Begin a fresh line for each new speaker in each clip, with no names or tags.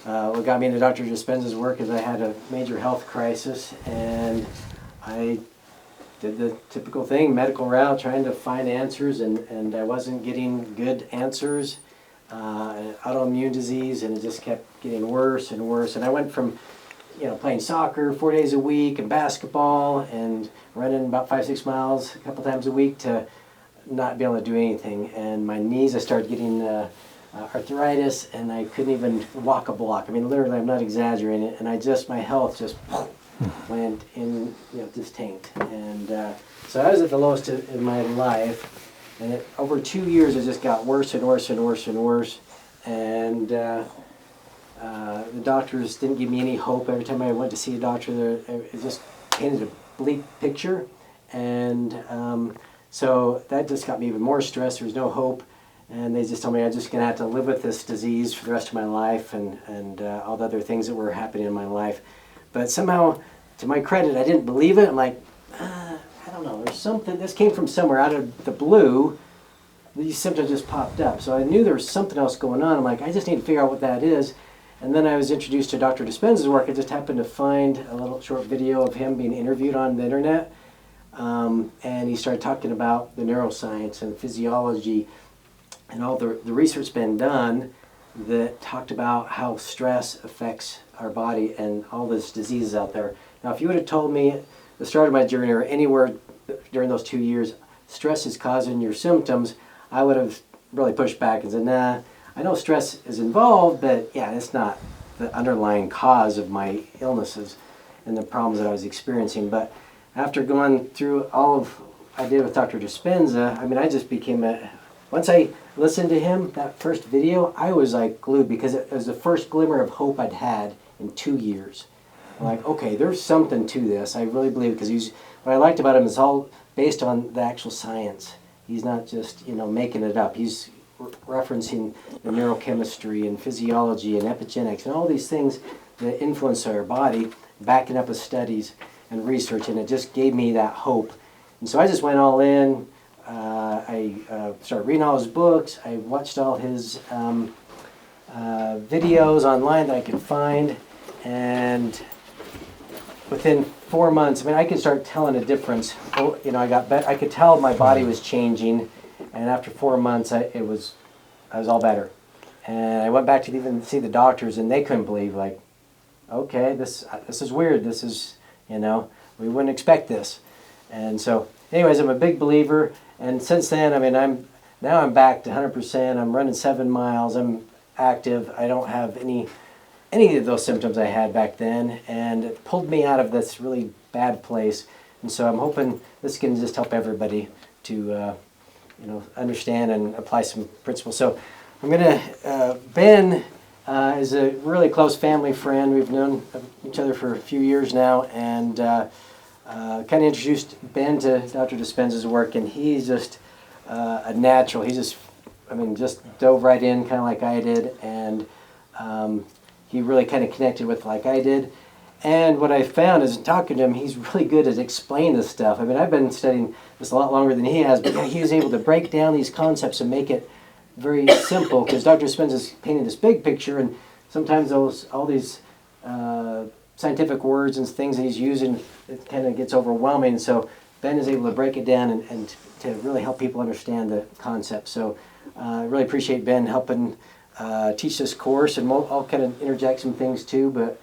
what got me into Dr. Dispenza's work is I had a major health crisis, and I did the typical thing, medical route, trying to find answers, and I wasn't getting good answers. Autoimmune disease, and it just kept getting worse and worse. And I went from, playing soccer 4 days a week and basketball and running about 5-6 miles a couple times a week to not be able to do anything. And my knees, I started getting arthritis, and I couldn't even walk a block. I mean, literally, I'm not exaggerating. And my health just went in, just tanked. And so I was at the lowest in my life. And over 2 years, it just got worse and worse and worse and worse. And the doctors didn't give me any hope. Every time I went to see a doctor, it just painted a bleak picture. And so that just got me even more stressed. There was no hope. And they just told me I was just going to have to live with this disease for the rest of my life and all the other things that were happening in my life. But somehow, to my credit, I didn't believe it. I'm like, I don't know, there's something, this came from somewhere out of the blue. These symptoms just popped up. So I knew there was something else going on. I'm like, I just need to figure out what that is. And then I was introduced to Dr. Dispenza's work. I just happened to find a little short video of him being interviewed on the internet. And he started talking about the neuroscience and physiology and all the research been done that talked about how stress affects our body and all these diseases out there. Now, if you would have told me at the start of my journey or anywhere during those 2 years, stress is causing your symptoms, I would have really pushed back and said, nah, I know stress is involved, but yeah, it's not the underlying cause of my illnesses and the problems that I was experiencing. But after going through all of I did with Dr. Dispenza, I mean, I just became once I listened to him, that first video, I was like glued because it was the first glimmer of hope I'd had in 2 years. I'm like, okay, there's something to this. I really believe, because what I liked about him is all based on the actual science. He's not just, making it up. He's referencing the neurochemistry and physiology and epigenetics and all these things that influence our body, backing up with studies and research, and it just gave me that hope. And so I just went all in. I started reading all his books. I watched all his videos online that I could find, and within 4 months, I mean, I could start telling a difference. I could tell my body was changing, and after 4 months, I was all better. And I went back to even see the doctors, and they couldn't believe, like, okay, this is weird. This is, we wouldn't expect this. And so, anyways, I'm a big believer. And since then, I mean, I'm back to 100%. I'm running 7 miles. I'm active. I don't have any of those symptoms I had back then, and it pulled me out of this really bad place. And so I'm hoping this can just help everybody to, understand and apply some principles. So I'm gonna, Ben is a really close family friend. We've known each other for a few years now, and kind of introduced Ben to Dr. Dispenza's work, and he's just a natural. He just dove right in, kind of like I did, and he really kind of connected with like I did. And what I found is talking to him, he's really good at explaining this stuff. I mean, I've been studying this a lot longer than he has, but he was able to break down these concepts and make it very simple, because Dr. Dispenza's painting this big picture, and sometimes all these scientific words and things that he's using, it kind of gets overwhelming. So Ben is able to break it down and to really help people understand the concept. So I really appreciate Ben helping teach this course, and I'll kind of interject some things too, but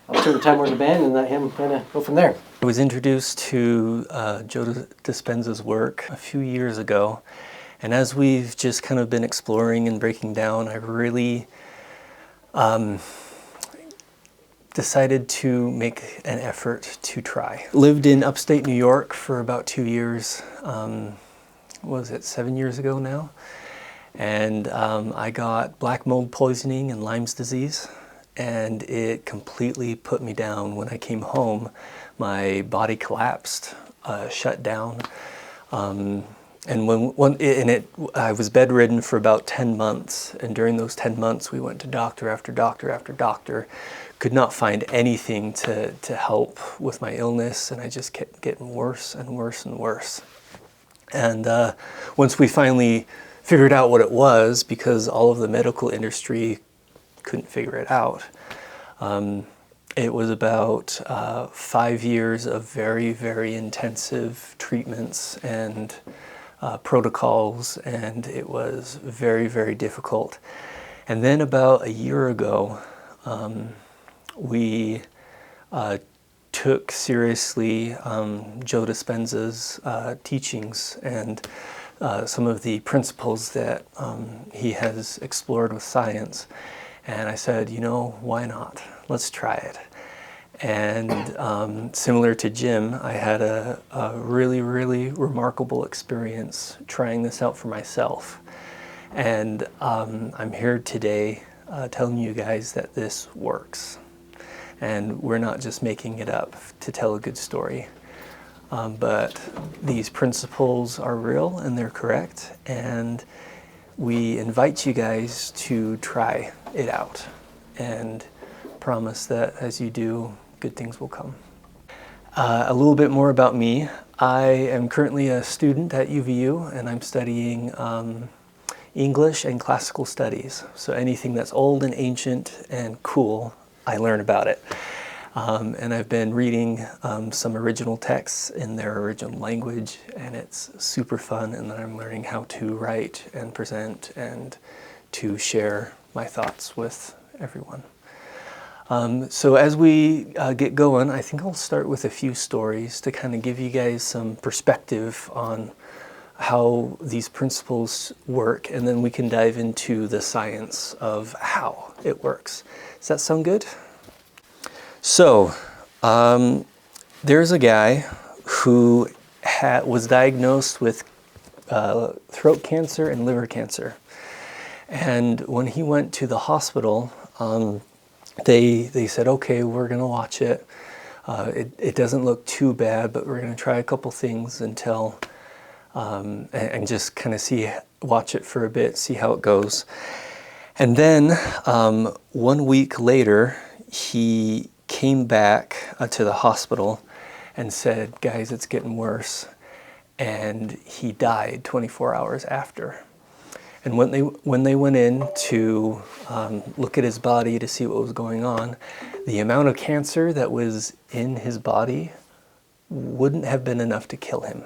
I'll turn the time over to Ben and let him kind of go from there.
I was introduced to Joe Dispenza's work a few years ago, and as we've just kind of been exploring and breaking down, I really decided to make an effort to try. Lived in upstate New York for about 2 years, what was it, 7 years ago now? And I got black mold poisoning and Lyme's disease, and it completely put me down. When I came home, my body collapsed, shut down. I was bedridden for about 10 months, and during those 10 months we went to doctor after doctor after doctor, could not find anything to help with my illness, and I just kept getting worse and worse and worse. And once we finally figured out what it was, because all of the medical industry couldn't figure it out. It was about 5 years of very, very intensive treatments and protocols, and it was very, very difficult. And then about a year ago, we took seriously Joe Dispenza's teachings and some of the principles that he has explored with science. And I said, you know, why not? Let's try it. And similar to Jim, I had a really, really remarkable experience trying this out for myself. And I'm here today telling you guys that this works. And we're not just making it up to tell a good story. But these principles are real and they're correct. And we invite you guys to try it out and promise that as you do, good things will come. A little bit more about me. I am currently a student at UVU and I'm studying English and classical studies. So anything that's old and ancient and cool, I learn about it. And I've been reading some original texts in their original language, and it's super fun. And then I'm learning how to write and present and to share my thoughts with everyone. So as we get going, I think I'll start with a few stories to kind of give you guys some perspective on how these principles work, and then we can dive into the science of how it works. Does that sound good? So, there's a guy who was diagnosed with throat cancer and liver cancer. And when he went to the hospital, they said, okay, we're going to watch it. It doesn't look too bad, but we're going to try a couple things until, and just kind of watch it for a bit, see how it goes. And then 1 week later, he came back to the hospital and said, guys, it's getting worse. And he died 24 hours after. And when they went in to look at his body to see what was going on, the amount of cancer that was in his body wouldn't have been enough to kill him.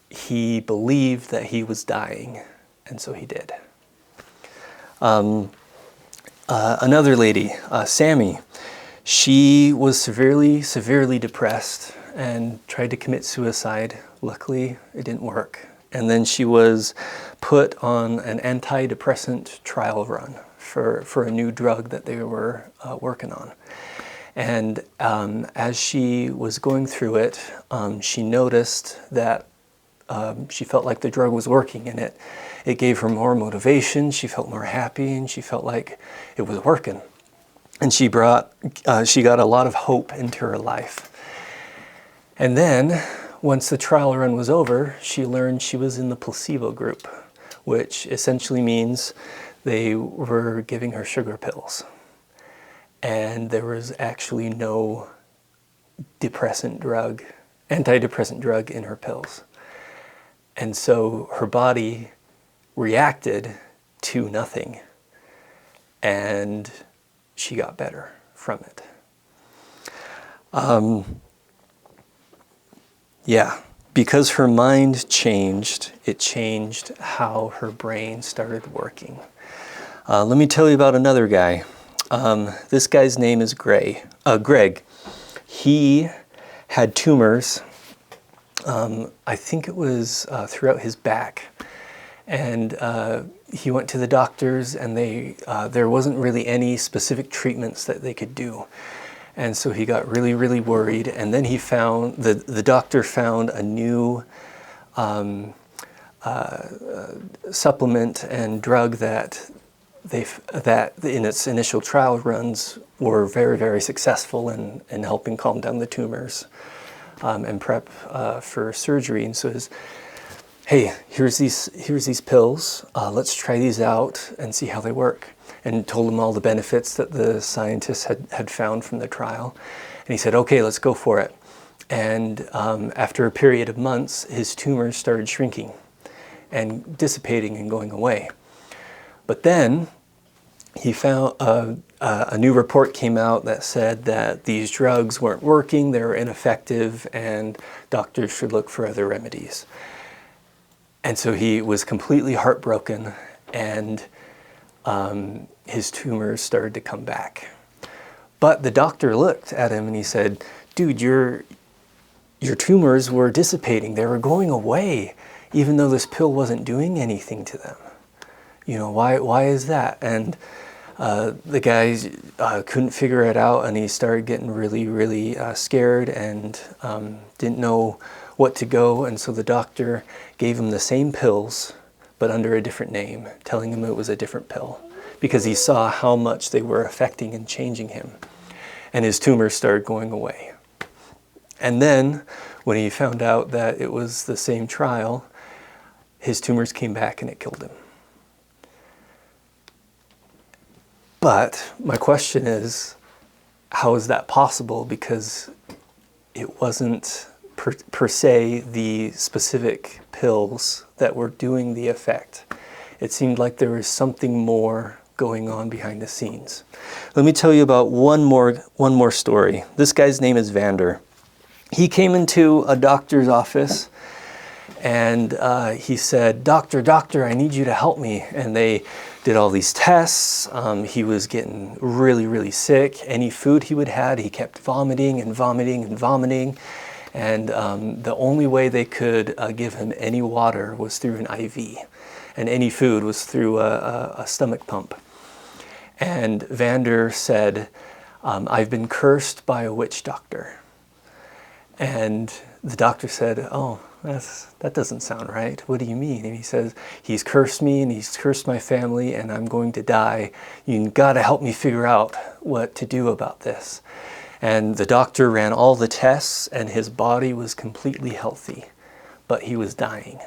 He believed that he was dying, and so he did. Another lady, Sammy, she was severely depressed and tried to commit suicide. Luckily, it didn't work. And then she was put on an antidepressant trial run for a new drug that they were working on. And as she was going through it, she noticed that she felt like the drug was working, and it gave her more motivation. She felt more happy, and she felt like it was working. And she got a lot of hope into her life. And then, once the trial run was over, she learned she was in the placebo group, which essentially means they were giving her sugar pills. And there was actually no antidepressant drug in her pills. And so her body reacted to nothing, and she got better from it. Because her mind changed, it changed how her brain started working. Let me tell you about another guy. This guy's name is Greg. He had tumors, I think it was throughout his back. And he went to the doctors, and there wasn't really any specific treatments that they could do. And so he got really worried. And then he found, the doctor found a new supplement and drug that in its initial trial runs were very successful in helping calm down the tumors and prep for surgery. And so hey, here's these pills, let's try these out and see how they work. And told him all the benefits that the scientists had found from the trial. And he said, okay, let's go for it. And after a period of months, his tumors started shrinking and dissipating and going away. But then he found a new report came out that said that these drugs weren't working, they were ineffective, and doctors should look for other remedies. And so he was completely heartbroken, and his tumors started to come back. But the doctor looked at him and he said, dude, your tumors were dissipating. They were going away, even though this pill wasn't doing anything to them. You know, why is that? And the guy couldn't figure it out, and he started getting really, really scared and didn't know what to go. And so the doctor gave him the same pills, but under a different name, telling him it was a different pill, because he saw how much they were affecting and changing him. And his tumors started going away. And then, when he found out that it was the same trial, his tumors came back and it killed him. But my question is, how is that possible? Because it wasn't per se the specific pills that were doing the effect. It seemed like there was something more going on behind the scenes. Let me tell you about one more story. This guy's name is Vander. He came into a doctor's office and he said, Doctor, I need you to help me. And they did all these tests. He was getting really, really sick. Any food he would have, he kept vomiting and vomiting and vomiting. And the only way they could give him any water was through an IV. And any food was through a stomach pump. And Vander said, I've been cursed by a witch doctor. And the doctor said, oh, that doesn't sound right. What do you mean? And he says, he's cursed me and he's cursed my family and I'm going to die. You gotta help me figure out what to do about this. And the doctor ran all the tests and his body was completely healthy, but he was dying.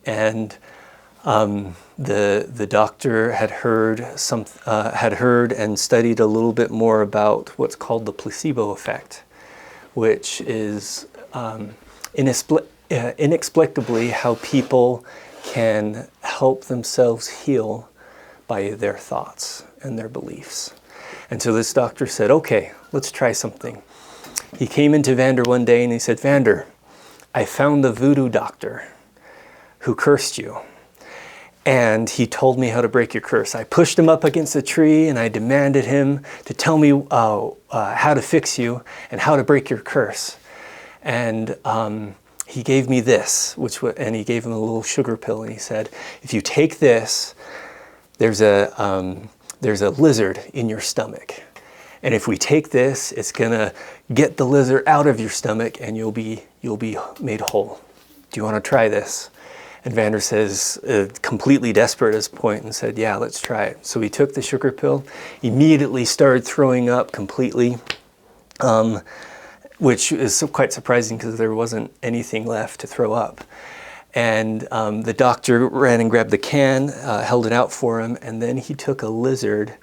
And the doctor had heard and studied a little bit more about what's called the placebo effect, which is inexplicably how people can help themselves heal by their thoughts and their beliefs. And so this doctor said, okay, let's try something. He came into Vander one day and he said, Vander, I found the voodoo doctor who cursed you. And he told me how to break your curse. I pushed him up against a tree and I demanded him to tell me how to fix you and how to break your curse. And he gave me this, and he gave him a little sugar pill. And he said, if you take this, there's a lizard in your stomach. And if we take this, it's gonna get the lizard out of your stomach and you'll be made whole. Do you want to try this? And Vander says, completely desperate at this point, and said, yeah, let's try it. So he took the sugar pill, immediately started throwing up completely, which is quite surprising because there wasn't anything left to throw up. And the doctor ran and grabbed the can, held it out for him, and then he took a lizard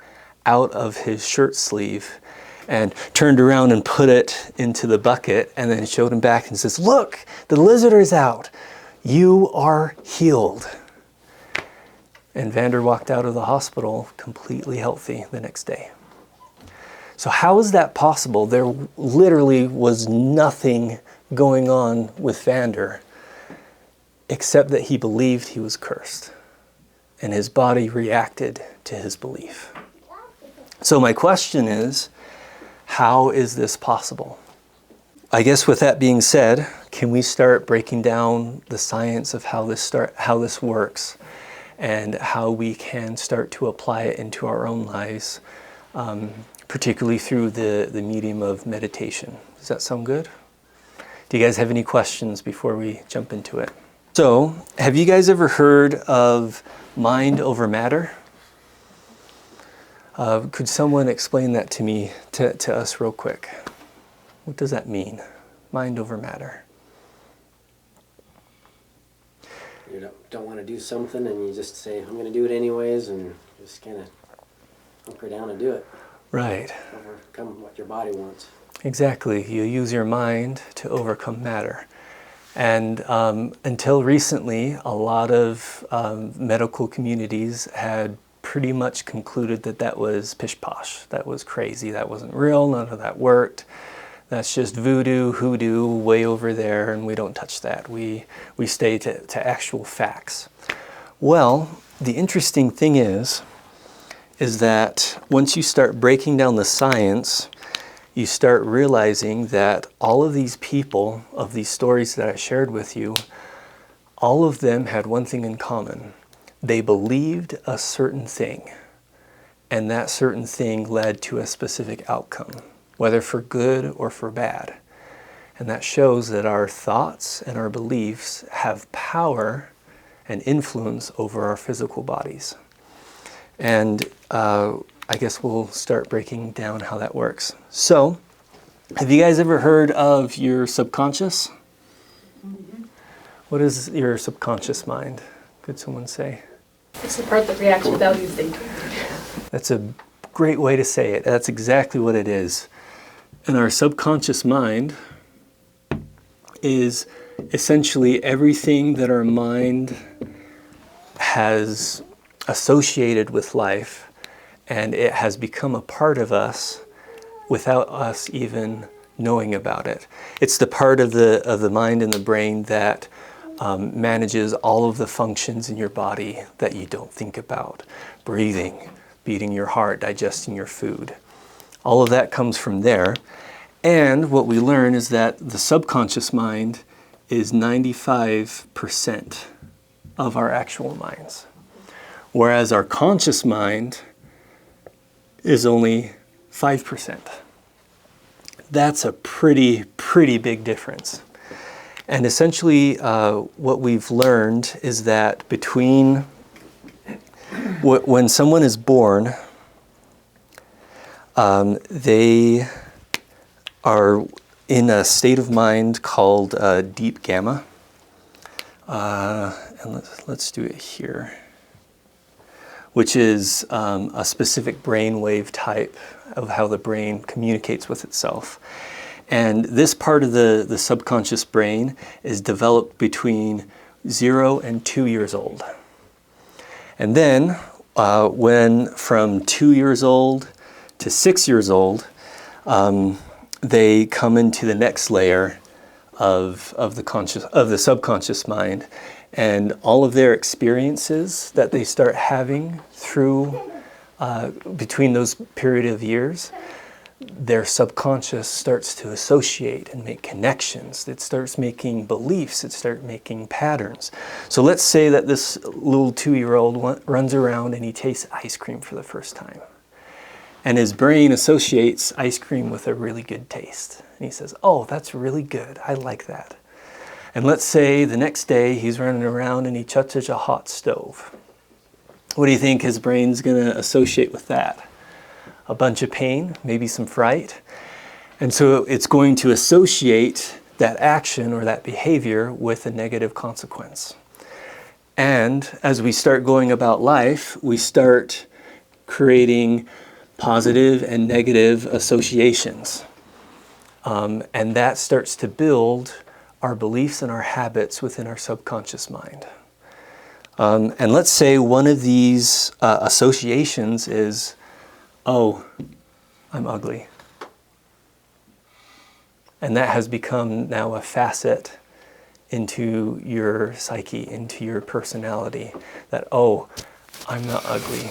out of his shirt sleeve and turned around and put it into the bucket and then showed him back and says, look, the lizard is out. You are healed. And Vander walked out of the hospital completely healthy the next day. So how is that possible? There literally was nothing going on with Vander except that he believed he was cursed. And his body reacted to his belief. So my question is, how is this possible? I guess with that being said, can we start breaking down the science of how this works and how we can start to apply it into our own lives, particularly through the medium of meditation? Does that sound good? Do you guys have any questions before we jump into it? So, have you guys ever heard of mind over matter? Could someone explain that to me, to us real quick? What does that mean? Mind over matter.
You don't want to do something and you just say, I'm going to do it anyways, and just kind of hunker down and do it.
Right.
Overcome what your body wants.
Exactly. You use your mind to overcome matter. And until recently, a lot of medical communities had pretty much concluded that that was pish-posh. That was crazy. That wasn't real. None of that worked. That's just voodoo, hoodoo, way over there, and we don't touch that. We stay to actual facts. Well, the interesting thing is that once you start breaking down the science, you start realizing that all of these people, of these stories that I shared with you, all of them had one thing in common. They believed a certain thing, and that certain thing led to a specific outcome, whether for good or for bad. And that shows that our thoughts and our beliefs have power and influence over our physical bodies. And I guess we'll start breaking down how that works. So, have you guys ever heard of your subconscious? Mm-hmm. What is your subconscious mind? Could someone say?
It's the part that reacts without you thinking.
That's a great way to say it. That's exactly what it is. And our subconscious mind is essentially everything that our mind has associated with life, and it has become a part of us without us even knowing about it. It's the part of the mind and the brain that manages all of the functions in your body that you don't think about. Breathing, beating your heart, digesting your food. All of that comes from there. And what we learn is that the subconscious mind is 95% of our actual minds, whereas our conscious mind is only 5%. That's a pretty big difference. And essentially what we've learned is that between when someone is born, they are in a state of mind called deep gamma. And let's do it here, which is a specific brain wave type of how the brain communicates with itself. And this part of the subconscious brain is developed between 0 and 2 years old. And then when from 2 years old to 6 years old, they come into the next layer of the subconscious mind, and all of their experiences that they start having through between those period of years, their subconscious starts to associate and make connections. It starts making beliefs. It starts making patterns. So let's say that this little 2-year-old runs around and he tastes ice cream for the first time. And his brain associates ice cream with a really good taste. And he says, oh, that's really good. I like that. And let's say the next day he's running around and he touches a hot stove. What do you think his brain's going to associate with that? A bunch of pain, maybe some fright. And so it's going to associate that action or that behavior with a negative consequence. And as we start going about life, we start creating positive and negative associations. And that starts to build our beliefs and our habits within our subconscious mind. And let's say one of these associations is, oh, I'm ugly. And that has become now a facet into your psyche, into your personality. That, oh, I'm not ugly.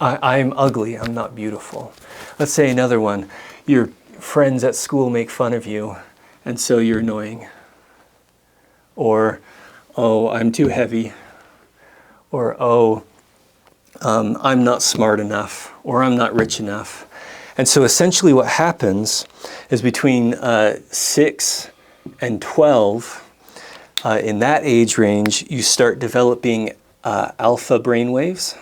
I'm ugly. I'm not beautiful. Let's say another one. Your friends at school make fun of you, and so you're annoying. Or, oh, I'm too heavy. Or, oh, I'm not smart enough, or I'm not rich enough. And so essentially what happens is between 6 and 12, in that age range, you start developing alpha brainwaves,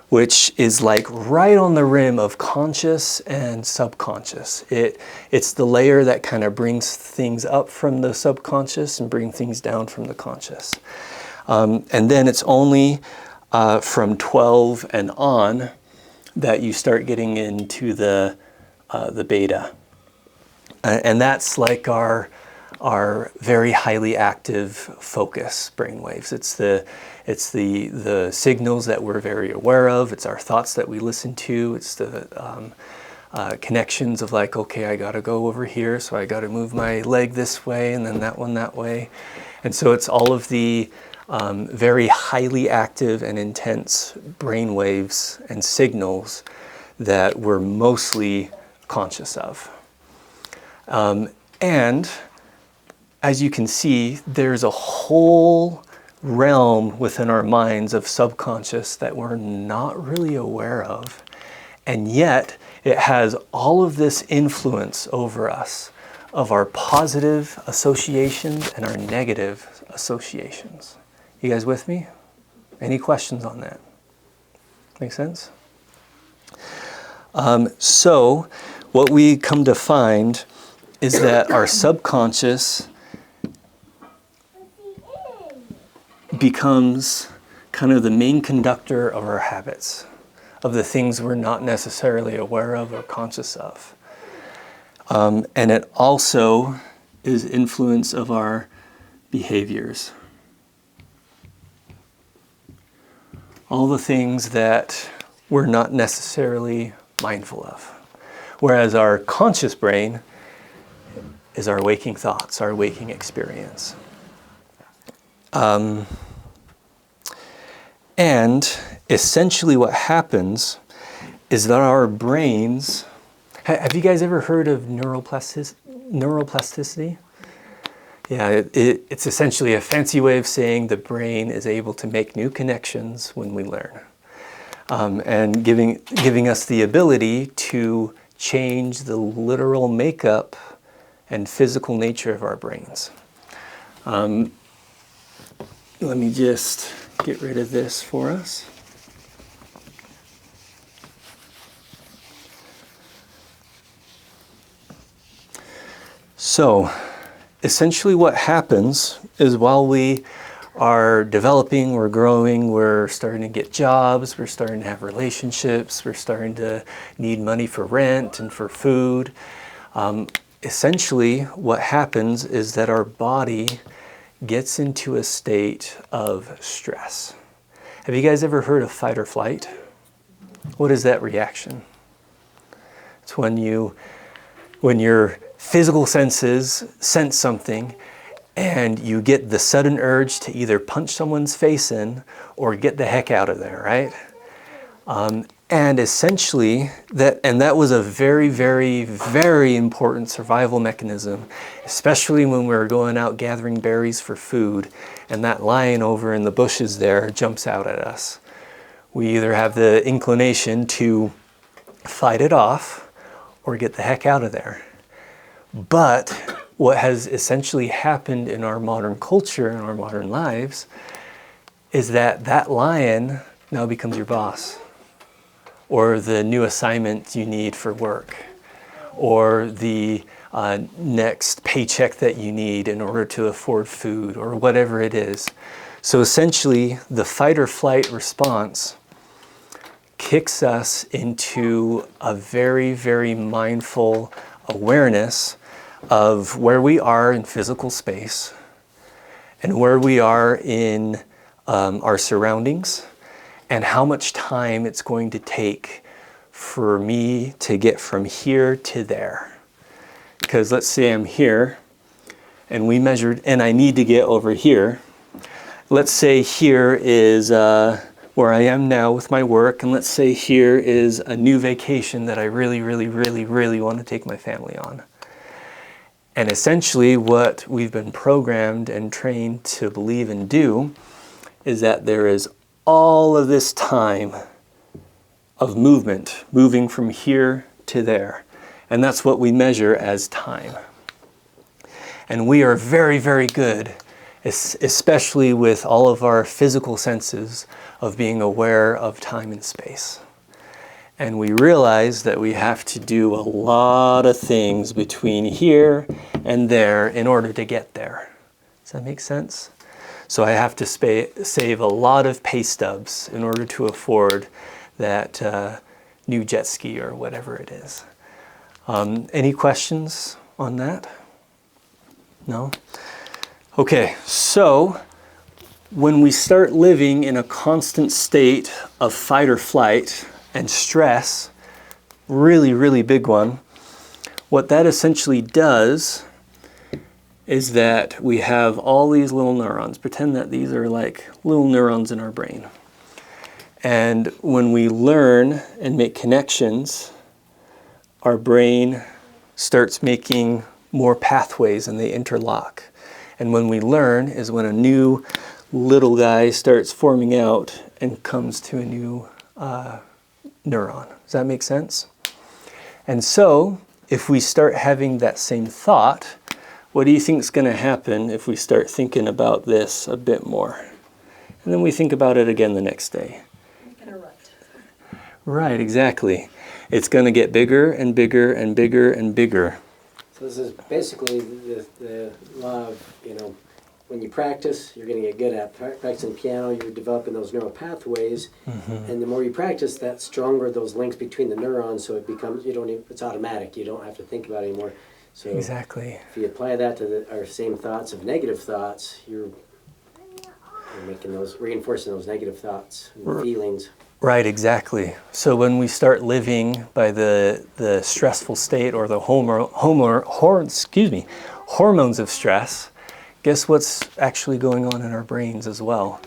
which is like right on the rim of conscious and subconscious. It's the layer that kind of brings things up from the subconscious and bring things down from the conscious. And then it's only from 12 and on that you start getting into the beta. And that's like our very highly active focus brainwaves. It's the signals that we're very aware of. It's our thoughts that we listen to. It's the connections of like, okay, I got to go over here, so I got to move my leg this way and then that one that way. And so it's all of the very highly active and intense brain waves and signals that we're mostly conscious of. And as you can see, there's a whole realm within our minds of subconscious that we're not really aware of. And yet it has all of this influence over us of our positive associations and our negative associations. You guys with me? Any questions on that? Make sense? So what we come to find is that our subconscious becomes kind of the main conductor of our habits, of the things we're not necessarily aware of or conscious of. And it also is influence of our behaviors. All the things that we're not necessarily mindful of. Whereas our conscious brain is our waking thoughts, our waking experience. And essentially what happens is that our brains... Have you guys ever heard of neuroplasticity? Yeah, it's essentially a fancy way of saying the brain is able to make new connections when we learn. And giving us the ability to change the literal makeup and physical nature of our brains. Let me just get rid of this for us. So, essentially what happens is while we are developing, we're growing, we're starting to get jobs, we're starting to have relationships, we're starting to need money for rent and for food. Essentially what happens is that our body gets into a state of stress. Have you guys ever heard of fight or flight? What is that reaction? It's when your physical senses sense something and you get the sudden urge to either punch someone's face in or get the heck out of there, right? And essentially, that was a very, very, very important survival mechanism, especially when we were going out gathering berries for food and that lion over in the bushes there jumps out at us. We either have the inclination to fight it off or get the heck out of there. But what has essentially happened in our modern culture and our modern lives is that lion now becomes your boss, or the new assignment you need for work, or the next paycheck that you need in order to afford food, or whatever it is. So essentially, the fight or flight response kicks us into a very, very mindful awareness of where we are in physical space and where we are in our surroundings and how much time it's going to take for me to get from here to there. Because let's say I'm here and we measured and I need to get over here. Let's say here is where I am now with my work, and let's say here is a new vacation that I really, really, really, really want to take my family on. And essentially what we've been programmed and trained to believe and do is that there is all of this time of movement, moving from here to there. And that's what we measure as time. And we are very, very good, especially with all of our physical senses, of being aware of time and space. And we realize that we have to do a lot of things between here and there in order to get there. Does that make sense? So I have to save a lot of pay stubs in order to afford that new jet ski or whatever it is. Any questions on that? No? Okay, so When we start living in a constant state of fight or flight and stress, really, really big one, what that essentially does is that we have all these little neurons. Pretend that these are like little neurons in our brain. And when we learn and make connections, our brain starts making more pathways and they interlock. And when we learn is when a new little guy starts forming out and comes to a new neuron. Does that make sense? And so, if we start having that same thought, what do you think is going to happen if we start thinking about this a bit more? And then we think about it again the next day.
In a rut.
Right, exactly. It's going to get bigger and bigger and bigger and bigger.
So this is basically the law of, when you practice, you're going to get good at practicing piano. You're developing those neural pathways, and the more you practice, that stronger those links between the neurons. So it becomes it's automatic. You don't have to think about it anymore. So
Exactly.
if you apply that to our same thoughts of negative thoughts, you're reinforcing those negative thoughts and feelings.
Right, exactly. So when we start living by the stressful state or the hormones of stress, guess what's actually going on in our brains as well?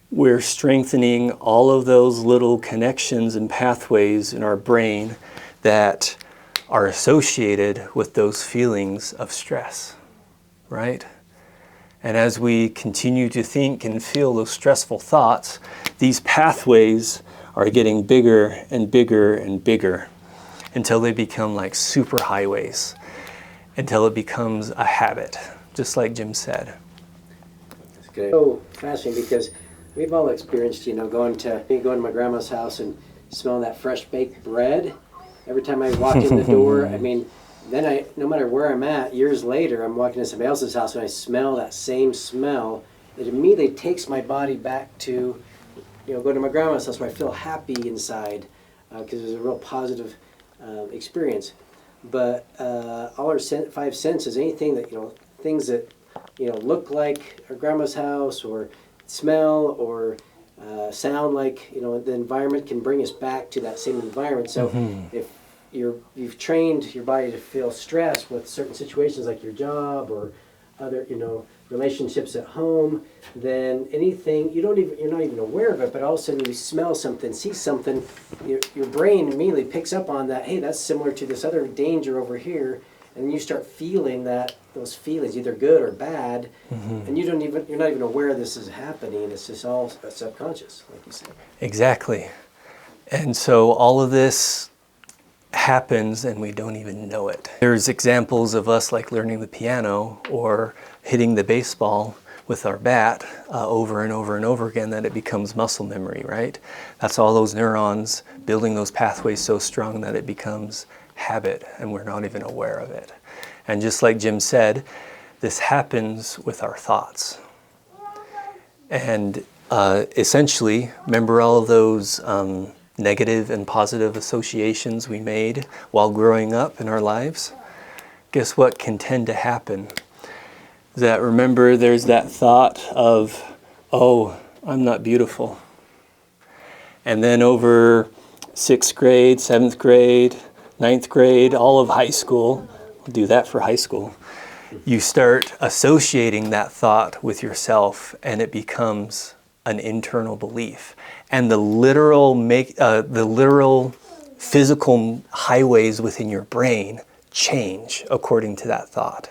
We're strengthening all of those little connections and pathways in our brain that are associated with those feelings of stress, right? And as we continue to think and feel those stressful thoughts, these pathways are getting bigger and bigger and bigger until they become like super highways, until it becomes a habit, just like Jim said.
That's good. So fascinating because we've all experienced, going to my grandma's house and smelling that fresh baked bread. Every time I walked in the door, then no matter where I'm at, years later, I'm walking in somebody else's house and I smell that same smell. It immediately takes my body back to, go to my grandma's house where I feel happy inside because it was a real positive experience. But all our five senses, anything that, things that, look like our grandma's house or smell or sound like, the environment can bring us back to that same environment. So if you've trained your body to feel stress with certain situations like your job or other, relationships at home, then anything, you're not even aware of it, but all of a sudden you smell something, see something, your brain immediately picks up on that, hey, that's similar to this other danger over here, and you start feeling those feelings, either good or bad, and you're not even aware this is happening. It's just all subconscious, like you said.
Exactly. And so all of this happens and we don't even know it. There's examples of us like learning the piano or hitting the baseball with our bat over and over and over again that it becomes muscle memory, right? That's all those neurons building those pathways so strong that it becomes habit and we're not even aware of it. And just like Jim said, this happens with our thoughts. And essentially, remember all of those negative and positive associations we made while growing up in our lives? Guess what can tend to happen? That remember there's that thought of, oh, I'm not beautiful. And then over 6th grade, 7th grade, 9th grade, all of high school, we'll do that for high school, you start associating that thought with yourself and it becomes an internal belief. And the literal physical highways within your brain change according to that thought.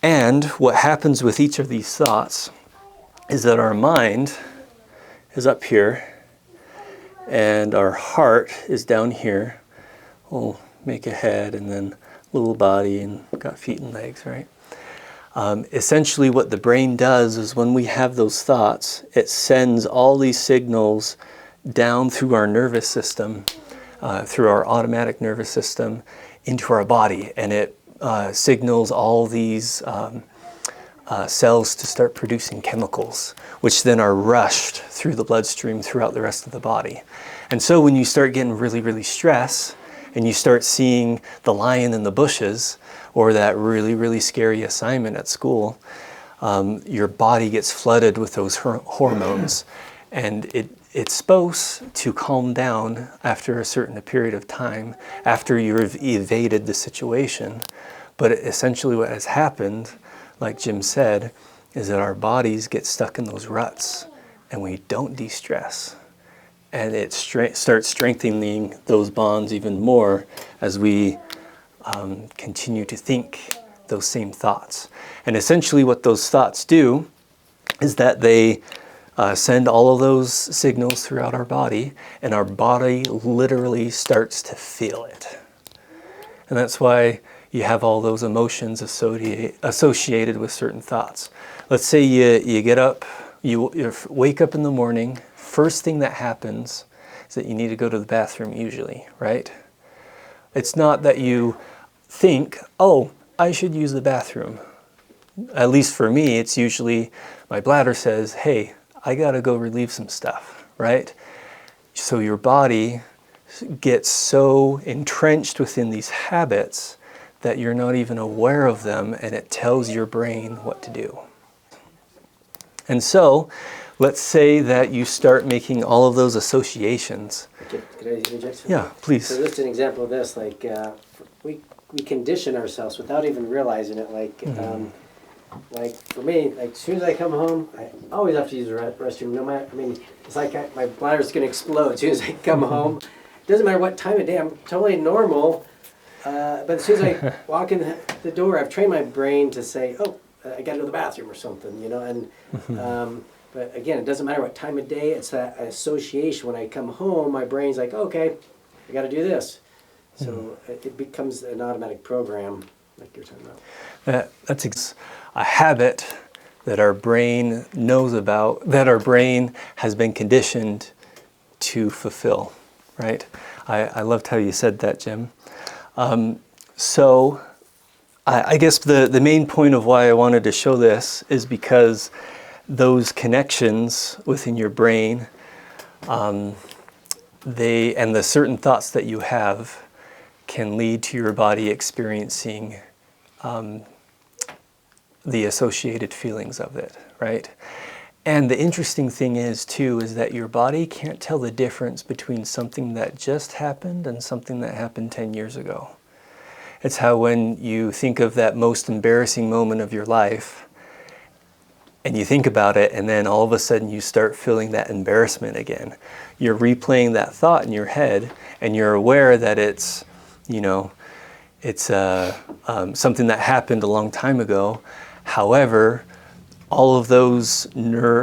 And what happens with each of these thoughts is that our mind is up here and our heart is down here. We'll make a head and then little body and got feet and legs, right? Essentially what the brain does is when we have those thoughts, it sends all these signals down through our nervous system, through our automatic nervous system, into our body, and it signals all these cells to start producing chemicals, which then are rushed through the bloodstream throughout the rest of the body. And so when you start getting really, really stressed, and you start seeing the lion in the bushes, or that really, really scary assignment at school, your body gets flooded with those hormones, and it's supposed to calm down after a certain period of time, after you've evaded the situation. But essentially what has happened, like Jim said, is that our bodies get stuck in those ruts, and we don't de-stress. And it starts strengthening those bonds even more as we continue to think those same thoughts. And essentially what those thoughts do is that they send all of those signals throughout our body, and our body literally starts to feel it. And that's why you have all those emotions associated with certain thoughts. Let's say you get up, you wake up in the morning, first thing that happens is that you need to go to the bathroom usually, right? It's not that you think, oh, I should use the bathroom. At least for me, it's usually my bladder says, hey, I gotta go relieve some stuff, right? So your body gets so entrenched within these habits that you're not even aware of them, and it tells your brain what to do. And so, let's say that you start making all of those associations.
Could I interject something?
Yeah, please.
So just an example of this, like we condition ourselves without even realizing it. Like for me, like as soon as I come home, I always have to use the restroom. No matter, I mean, it's like my bladder's gonna explode as soon as I come home. It doesn't matter what time of day. I'm totally normal. But as soon as I walk in the door, I've trained my brain to say, "Oh, I got to go to the bathroom or something," you know. And but again, it doesn't matter what time of day. It's that association. When I come home, my brain's like, "Okay, I got to do this." So it becomes an automatic program, like you're talking about.
That's a habit that our brain knows about, that our brain has been conditioned to fulfill, right? I loved how you said that, Jim. So I guess the main point of why I wanted to show this is because those connections within your brain, and the certain thoughts that you have can lead to your body experiencing the associated feelings of it, right? And the interesting thing is that your body can't tell the difference between something that just happened and something that happened 10 years ago. It's how when you think of that most embarrassing moment of your life, and you think about it, and then all of a sudden you start feeling that embarrassment again. You're replaying that thought in your head, and you're aware that it's, you know, it's something that happened a long time ago. However, all of those neural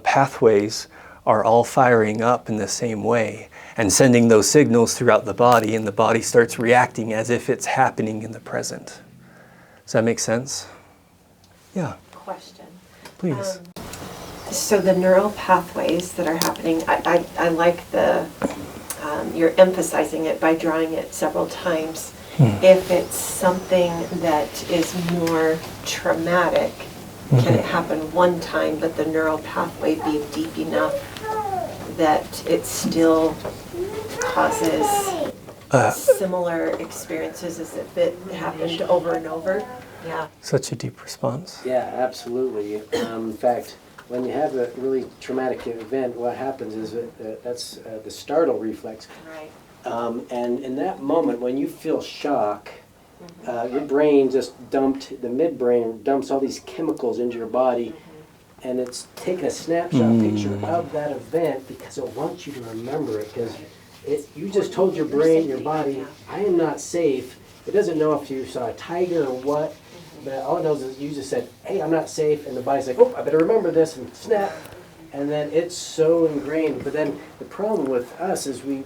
pathways are all firing up in the same way and sending those signals throughout the body, and the body starts reacting as if it's happening in the present. Does that make sense? Yeah.
Question.
Please.
So the neural pathways that are happening, I like the, you're emphasizing it by drawing it several times. If it's something that is more traumatic, can it happen one time, but the neural pathway be deep enough that it still causes similar experiences as if it happened over and over? Yeah.
Such a deep response.
Yeah, absolutely. In fact, when you have a really traumatic event, what happens is that's the startle reflex.
Right.
And in that moment, when you feel shock, your brain just the midbrain dumps all these chemicals into your body, and it's taking a snapshot picture of that event because it wants you to remember it, because you just told your brain, your body, I am not safe. It doesn't know if you saw a tiger or what, but all it knows is you just said, hey, I'm not safe, and the body's like, oh, I better remember this, and snap. And then it's so ingrained. But then the problem with us is we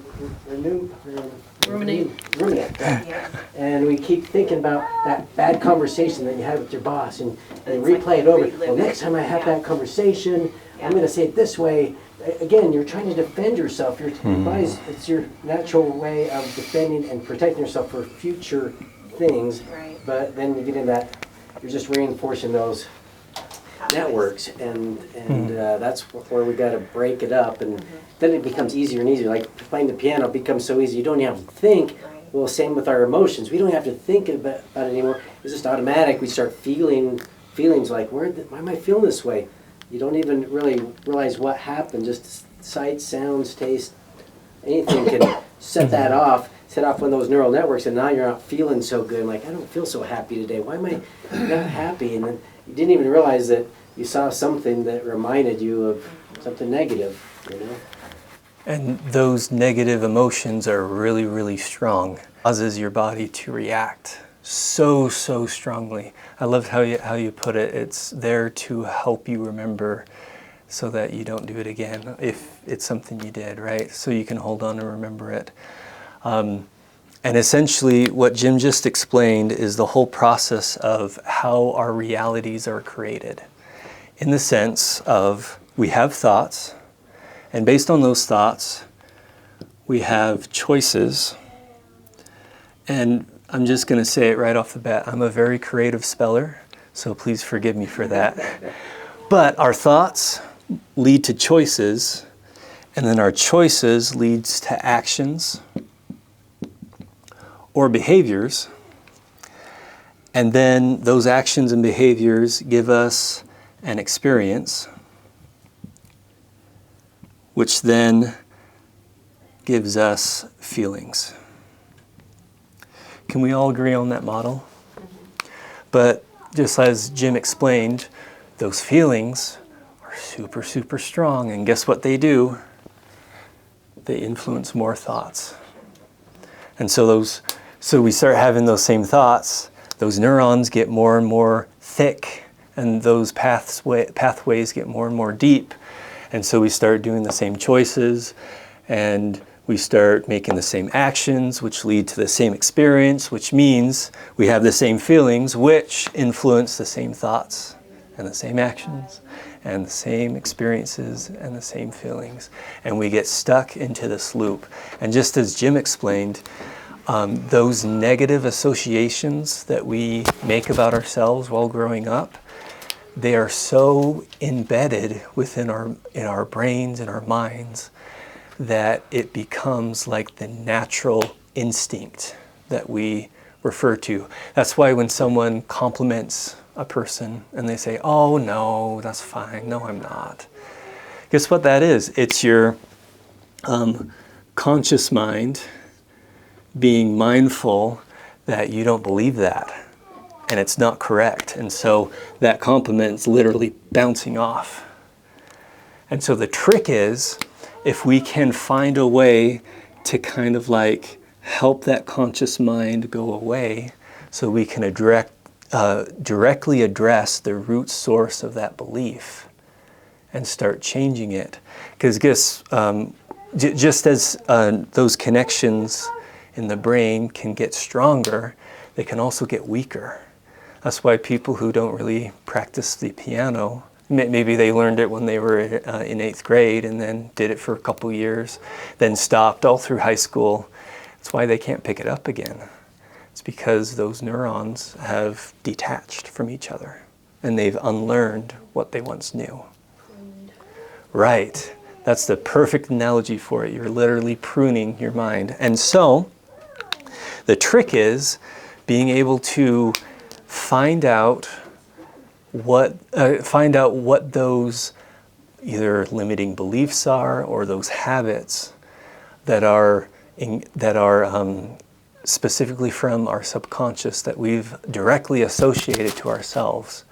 ruminate.
Yeah.
And we keep thinking about that bad conversation that you had with your boss, and replay it over. Well, next time I have that conversation, I'm going to say it this way. Again, you're trying to defend yourself. Your body's, it's your natural way of defending and protecting yourself for future things.
Right.
But then you get in that, you're just reinforcing those networks, and that's where we got to break it up, and then it becomes easier and easier. Like playing the piano becomes so easy, you don't even have to think, Well, same with our emotions. We don't have to think about it anymore. It's just automatic. We start feeling feelings like, why am I feeling this way? You don't even really realize what happened. Just sight, sounds, taste, anything can set that off, set off one of those neural networks, and now you're not feeling so good. Like, I don't feel so happy today. Why am I not happy? And then you didn't even realize that you saw something that reminded you of something negative, you know?
And those negative emotions are really, really strong. Causes your body to react so strongly. I love how you put it. It's there to help you remember so that you don't do it again if it's something you did, right? So you can hold on and remember it. And essentially what Jim just explained is the whole process of how our realities are created. In the sense of we have thoughts, and based on those thoughts, we have choices. And I'm just going to say it right off the bat. I'm a very creative speller, so please forgive me for that. But our thoughts lead to choices, and then our choices leads to actions or behaviors. And then those actions and behaviors give us an experience, which then gives us feelings. Can we all agree on that model? But just as Jim explained, those feelings are super strong, and guess what they do? They influence more thoughts. And so we start having those same thoughts, those neurons get more and more thick, and those pathways get more and more deep. And so we start doing the same choices, and we start making the same actions, which lead to the same experience, which means we have the same feelings, which influence the same thoughts and the same actions and the same experiences and the same feelings. And we get stuck into this loop. And just as Jim explained, those negative associations that we make about ourselves while growing up, they are so embedded within our brains and our minds that it becomes like the natural instinct that we refer to. That's why when someone compliments a person and they say, "Oh no, that's fine. No, I'm not." Guess what that is? It's your conscious mind being mindful that you don't believe that. And it's not correct. And so that compliment's literally bouncing off. And so the trick is, if we can find a way to kind of like help that conscious mind go away so we can directly address the root source of that belief and start changing it. Because just as those connections in the brain can get stronger, they can also get weaker. That's why people who don't really practice the piano, maybe they learned it when they were in 8th grade and then did it for a couple years, then stopped all through high school. That's why they can't pick it up again. It's because those neurons have detached from each other and they've unlearned what they once knew. Right. That's the perfect analogy for it. You're literally pruning your mind. And so the trick is being able to find out what those either limiting beliefs are or those habits that are specifically from our subconscious that we've directly associated to ourselves,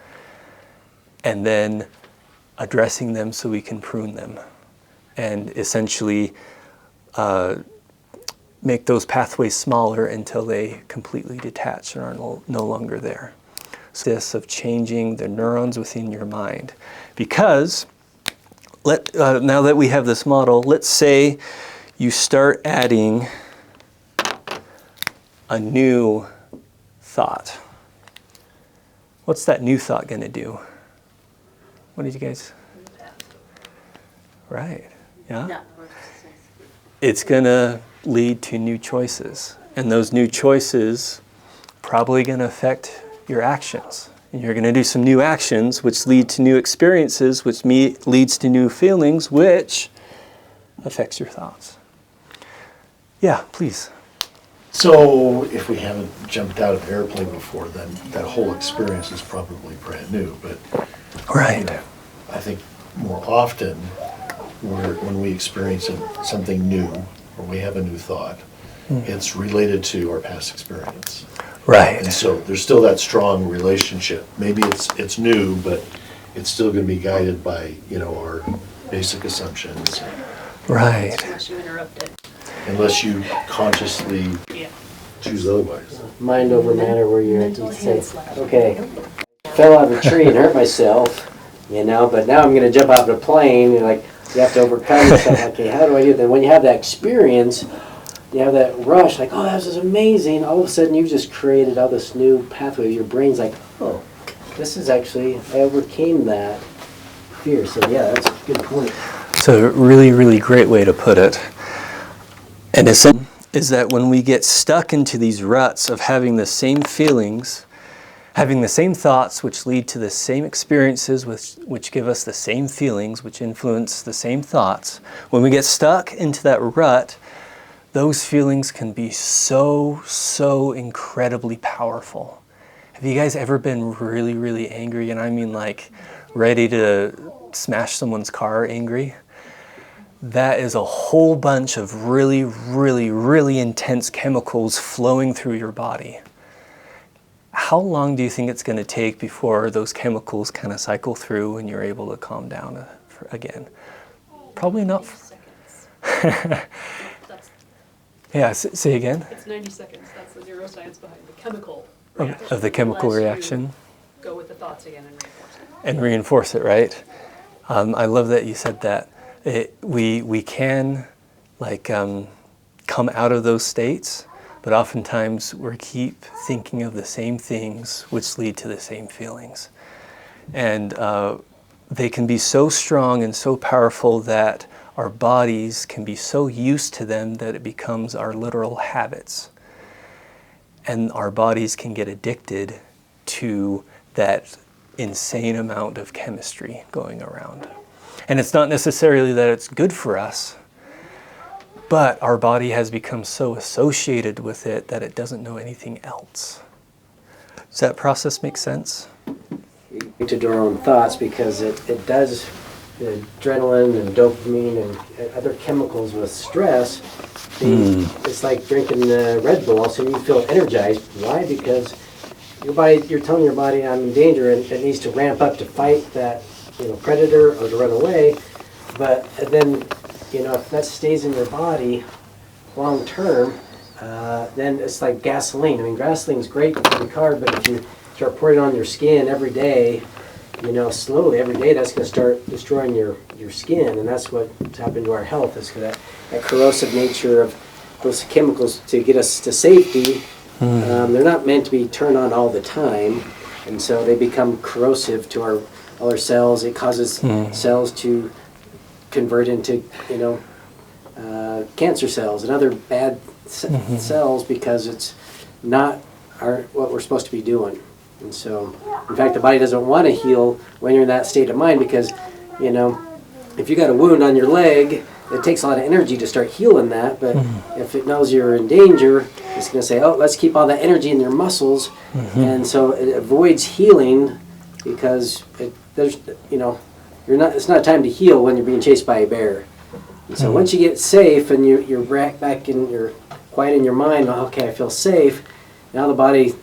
and then addressing them so we can prune them and essentially make those pathways smaller until they completely detach and are no longer there. So this of changing the neurons within your mind. Because now that we have this model, let's say you start adding a new thought. What's that new thought going to do? What did you guys? Right. Yeah? It's going to lead to new choices. And those new choices probably going to affect your actions. And you're going to do some new actions, which lead to new experiences, which leads to new feelings, which affects your thoughts. Yeah, please.
So if we haven't jumped out of an airplane before, then that whole experience is probably brand new. But
Right.
I think more often, when we experience something new, or we have a new thought, it's related to our past experience.
Right.
And so there's still that strong relationship. Maybe it's new, but it's still going to be guided by, our basic assumptions,
Right.
Unless you interrupt it.
unless you consciously
Yeah.
choose otherwise.
Mind over matter, where you
Mental
say,
hand slap.
okay, fell out of a tree and hurt myself, but now I'm gonna jump out of a plane, and like, you have to overcome yourself, okay, how do I do that? When you have that experience, you have that rush, like, oh, this is amazing, all of a sudden you've just created all this new pathway, your brain's like, oh, this is actually, I overcame that fear, so yeah, that's a good point.
It's a really, really great way to put it. And it's is that when we get stuck into these ruts of having the same feelings, having the same thoughts, which lead to the same experiences, which give us the same feelings, which influence the same thoughts, when we get stuck into that rut, those feelings can be so, so incredibly powerful. Have you guys ever been really, really angry? And I mean like ready to smash someone's car angry? That is a whole bunch of really, really, really intense chemicals flowing through your body. How long do you think it's going to take before those chemicals kind of cycle through and you're able to calm down again? Probably not.
90 seconds. That's,
Yeah, say again?
it's 90 seconds. That's the neuroscience behind the chemical
Of
reaction.
the chemical
Unless you
reaction.
Go with the thoughts again and reinforce it.
And reinforce it, right? I love that you said that. We can come out of those states, but oftentimes we keep thinking of the same things which lead to the same feelings. And they can be so strong and so powerful that our bodies can be so used to them that it becomes our literal habits. And our bodies can get addicted to that insane amount of chemistry going around. And it's not necessarily that it's good for us, but our body has become so associated with it that it doesn't know anything else. Does that process make sense?
To do our own thoughts, because it does, the adrenaline and dopamine and other chemicals with stress, it's like drinking Red Bull, so you feel energized. Why? Because your body, you're telling your body I'm in danger and it needs to ramp up to fight that predator or to run away. But then if that stays in your body long term, then it's like gasoline. I mean, gasoline's great for the car, but if you start pouring it on your skin every day, slowly every day, that's going to start destroying your skin, and that's what's happened to our health, is that corrosive nature of those chemicals to get us to safety. They're not meant to be turned on all the time, and so they become corrosive to all our cells. It causes cells to convert into cancer cells and other bad cells, because it's not what we're supposed to be doing. And so, in fact, the body doesn't want to heal when you're in that state of mind, because if you got a wound on your leg, it takes a lot of energy to start healing that. But if it knows you're in danger, it's going to say, oh, let's keep all that energy in your muscles. And so it avoids healing, because it's not time to heal when you're being chased by a bear. And so once you get safe and you're back and you're quiet in your mind, okay, I feel safe. Now the body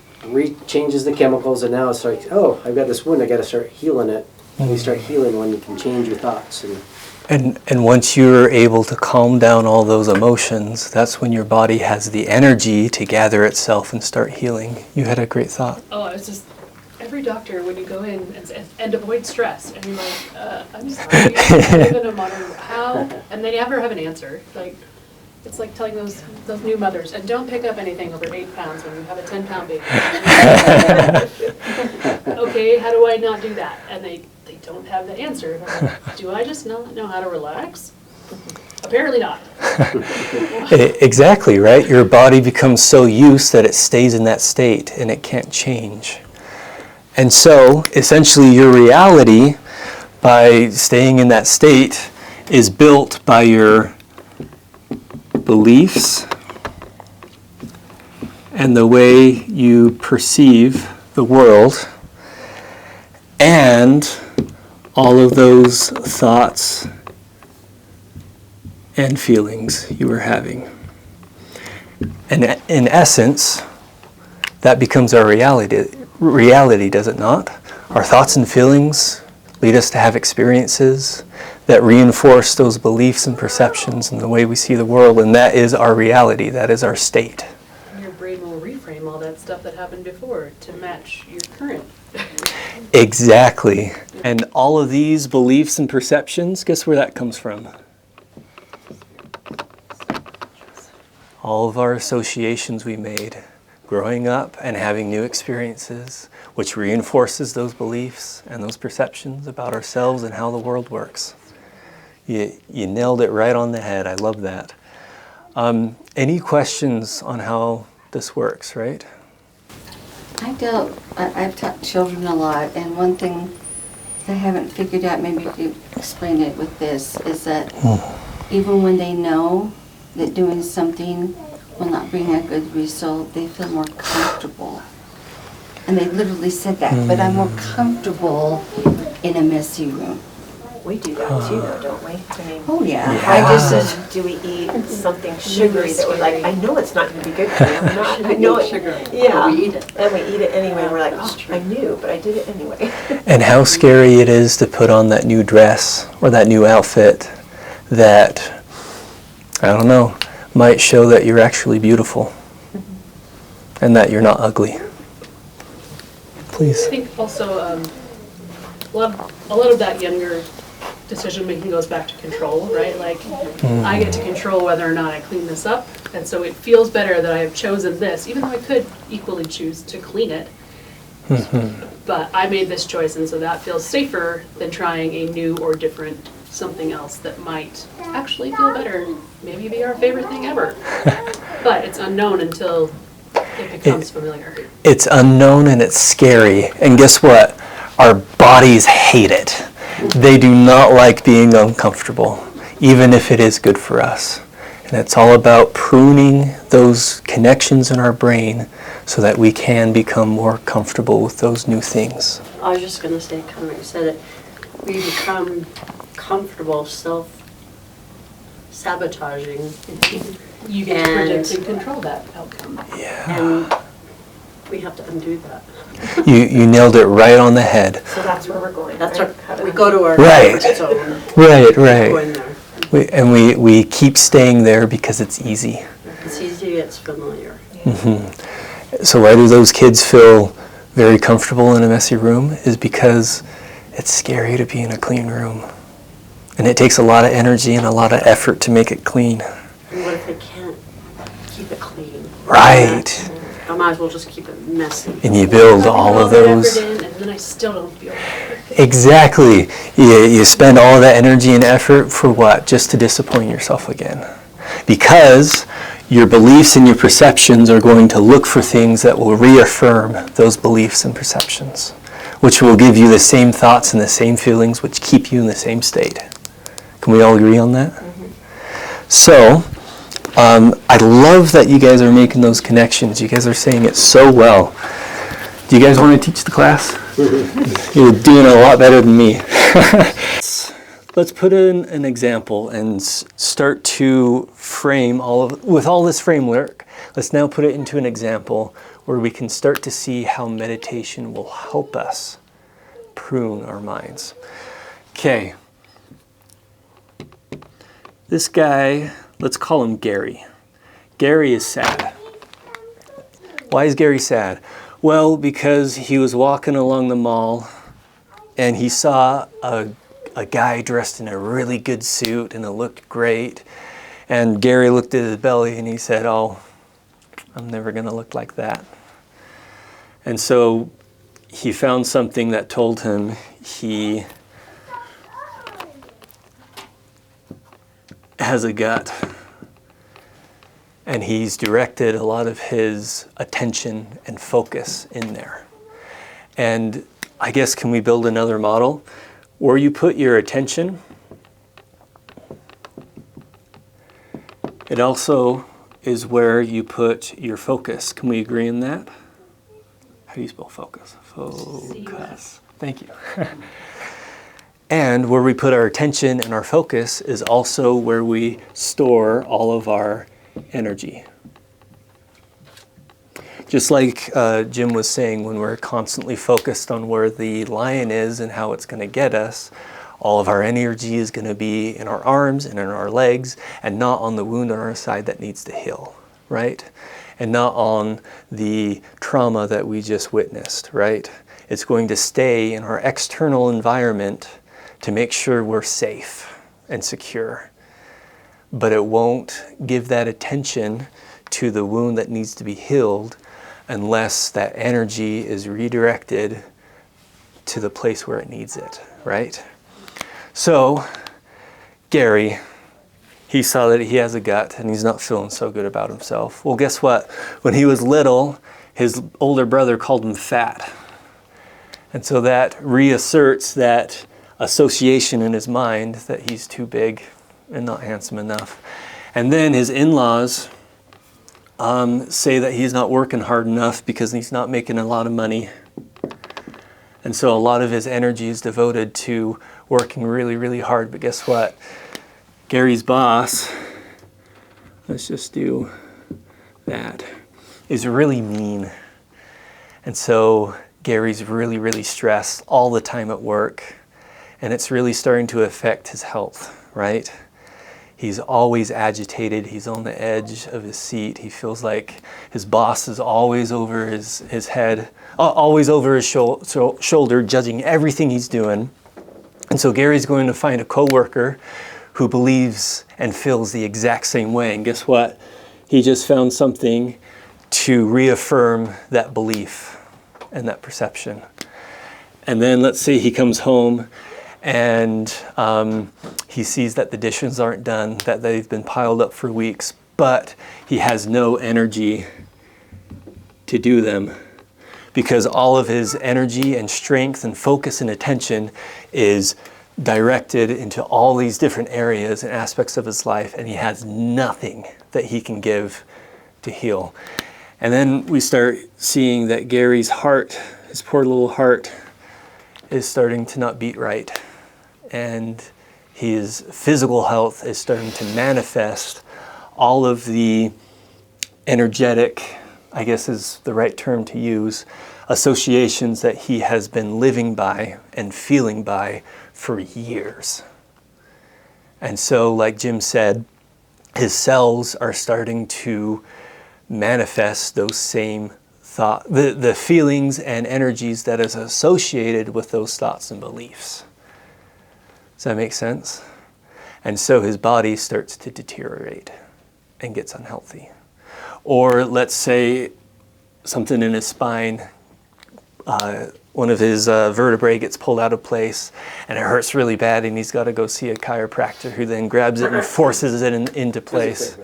changes the chemicals, and now it's like, oh, I've got this wound, I got to start healing it. And you start healing when you can change your thoughts.
And once you're able to calm down all those emotions, that's when your body has the energy to gather itself and start healing. You had a great thought.
Oh, it's just every doctor, when you go in and avoid stress, and you're like, I'm sorry, I live in a modern how, and they never have an answer. Like, it's like telling those new mothers, and don't pick up anything over 8 pounds when you have a 10-pound baby. Okay, how do I not do that? And they don't have the answer. Like, do I just not know how to relax? Apparently not.
Exactly, right? Your body becomes so used that it stays in that state and it can't change. And so, essentially, your reality, by staying in that state, is built by your beliefs and the way you perceive the world, and all of those thoughts and feelings you were having. And in essence, that becomes our reality, does it not? Our thoughts and feelings lead us to have experiences that reinforce those beliefs and perceptions and the way we see the world, and that is our reality, that is our state.
Your brain will reframe all that stuff that happened before to match your current.
Exactly. And all of these beliefs and perceptions, guess where that comes from? All of our associations we made growing up and having new experiences, which reinforces those beliefs and those perceptions about ourselves and how the world works. You nailed it right on the head. I love that. Any questions on how this works, right?
I've taught children a lot, and one thing I haven't figured out, maybe you could explain it with this, is that even when they know that doing something will not bring a good result, they feel more comfortable. And they literally said that, but I'm more comfortable in a messy room.
We do that too, though, don't we? I mean,
Oh, yeah.
I just, do we eat something sugary that we're like, I know it's not going to be good for you. I'm not, I know it.
Sugar.
Yeah.
We eat it.
And we eat it anyway, and we're like, oh, I knew, but I did it anyway.
And how scary it is to put on that new dress or that new outfit that, I don't know, might show that you're actually beautiful and that you're not ugly. Please.
I think also a lot of that younger decision making goes back to control, right? Like I get to control whether or not I clean this up, and so it feels better that I have chosen this, even though I could equally choose to clean it. But I made this choice, and so that feels safer than trying a new or different something else that might actually feel better, maybe be our favorite thing ever. But it's unknown until it becomes familiar.
It's unknown and it's scary. And guess what? Our bodies hate it. They do not like being uncomfortable, even if it is good for us. And it's all about pruning those connections in our brain so that we can become more comfortable with those new things.
I was just going to say, kind of like you said it, we become comfortable self-sabotaging.
You get to predict and control that outcome.
And we have to undo that.
You nailed it right on the head.
So that's where we're going.
That's
right?
our, we go to our
Right.
comfort zone.
Right.
Going there.
We keep staying there because it's easy.
It's easy, it's familiar.
So why do those kids feel very comfortable in a messy room? Is because it's scary to be in a clean room. And it takes a lot of energy and a lot of effort to make it clean.
And what if they can't keep it clean?
Right.
I might as well just keep it messy.
And you build all of those.
And then I still don't feel it.
Exactly. You spend all of that energy and effort for what? Just to disappoint yourself again. Because your beliefs and your perceptions are going to look for things that will reaffirm those beliefs and perceptions, which will give you the same thoughts and the same feelings, which keep you in the same state. Can we all agree on that? So, I love that you guys are making those connections. You guys are saying it so well. Do you guys want to teach the class? You're doing a lot better than me. Let's put in an example and start to frame with all this framework. Let's now put it into an example where we can start to see how meditation will help us prune our minds. Okay. This guy, let's call him Gary. Gary is sad. Why is Gary sad? Well, because he was walking along the mall and he saw a guy dressed in a really good suit and it looked great. And Gary looked at his belly and he said, oh, I'm never going to look like that. And so he found something that told him he has a gut. And he's directed a lot of his attention and focus in there. And I guess, can we build another model? Where you put your attention, it also is where you put your focus. Can we agree on that? How do you spell focus? Focus. Thank you. And where we put our attention and our focus is also where we store all of our energy. Just like Jim was saying, when we're constantly focused on where the lion is and how it's going to get us, all of our energy is going to be in our arms and in our legs and not on the wound on our side that needs to heal, right? And not on the trauma that we just witnessed, right? It's going to stay in our external environment to make sure we're safe and secure. But it won't give that attention to the wound that needs to be healed unless that energy is redirected to the place where it needs it, right? So, Gary, he saw that he has a gut and he's not feeling so good about himself. Well, guess what? When he was little, his older brother called him fat. And so that reasserts that association in his mind that he's too big and not handsome enough. And then his in-laws say that he's not working hard enough because he's not making a lot of money. And so a lot of his energy is devoted to working really, really hard. But guess what? Gary's boss, let's just do that, is really mean. And so Gary's really, really stressed all the time at work. And it's really starting to affect his health, right? He's always agitated. He's on the edge of his seat. He feels like his boss is always over his head, always over his shoulder, judging everything he's doing. And so Gary's going to find a coworker who believes and feels the exact same way. And guess what? He just found something to reaffirm that belief and that perception. And then let's say he comes home and he sees that the dishes aren't done, that they've been piled up for weeks, but he has no energy to do them because all of his energy and strength and focus and attention is directed into all these different areas and aspects of his life, and he has nothing that he can give to heal. And then we start seeing that Gary's heart, his poor little heart, is starting to not beat right. And his physical health is starting to manifest all of the energetic, I guess is the right term to use, associations that he has been living by and feeling by for years. And so, like Jim said, his cells are starting to manifest those same thoughts, the feelings and energies that is associated with those thoughts and beliefs. Does that make sense? And so his body starts to deteriorate and gets unhealthy. Or let's say something in his spine, one of his vertebrae gets pulled out of place and it hurts really bad and he's got to go see a chiropractor who then grabs it and forces it into place.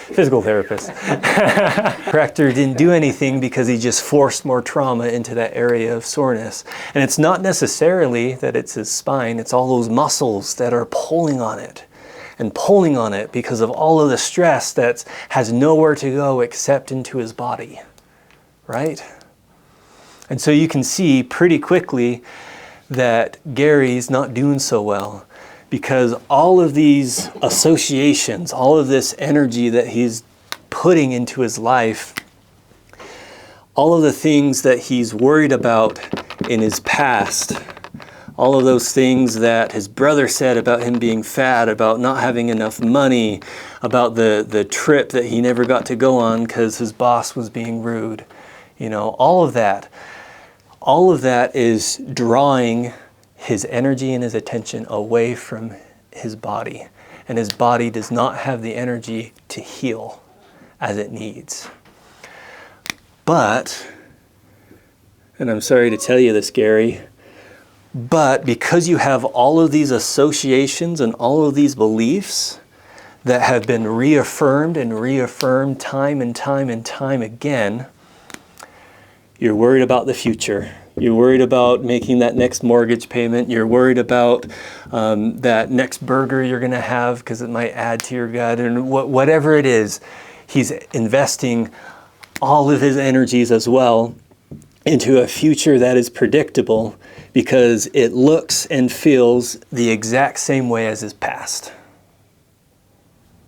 Physical therapist. Chiropractor didn't do anything because he just forced more trauma into that area of soreness. And it's not necessarily that it's his spine, it's all those muscles that are pulling on it and pulling on it because of all of the stress that has nowhere to go except into his body, right? And so you can see pretty quickly that Gary's not doing so well because all of these associations, all of this energy that he's putting into his life, all of the things that he's worried about in his past, all of those things that his brother said about him being fat, about not having enough money, about the trip that he never got to go on because his boss was being rude, you know, all of that is drawing his energy and his attention away from his body. And his body does not have the energy to heal as it needs. But, and I'm sorry to tell you this, Gary, but because you have all of these associations and all of these beliefs that have been reaffirmed and reaffirmed time and time and time again, you're worried about the future. You're worried about making that next mortgage payment. You're worried about that next burger you're going to have because it might add to your gut. And whatever it is, he's investing all of his energies as well into a future that is predictable because it looks and feels the exact same way as his past.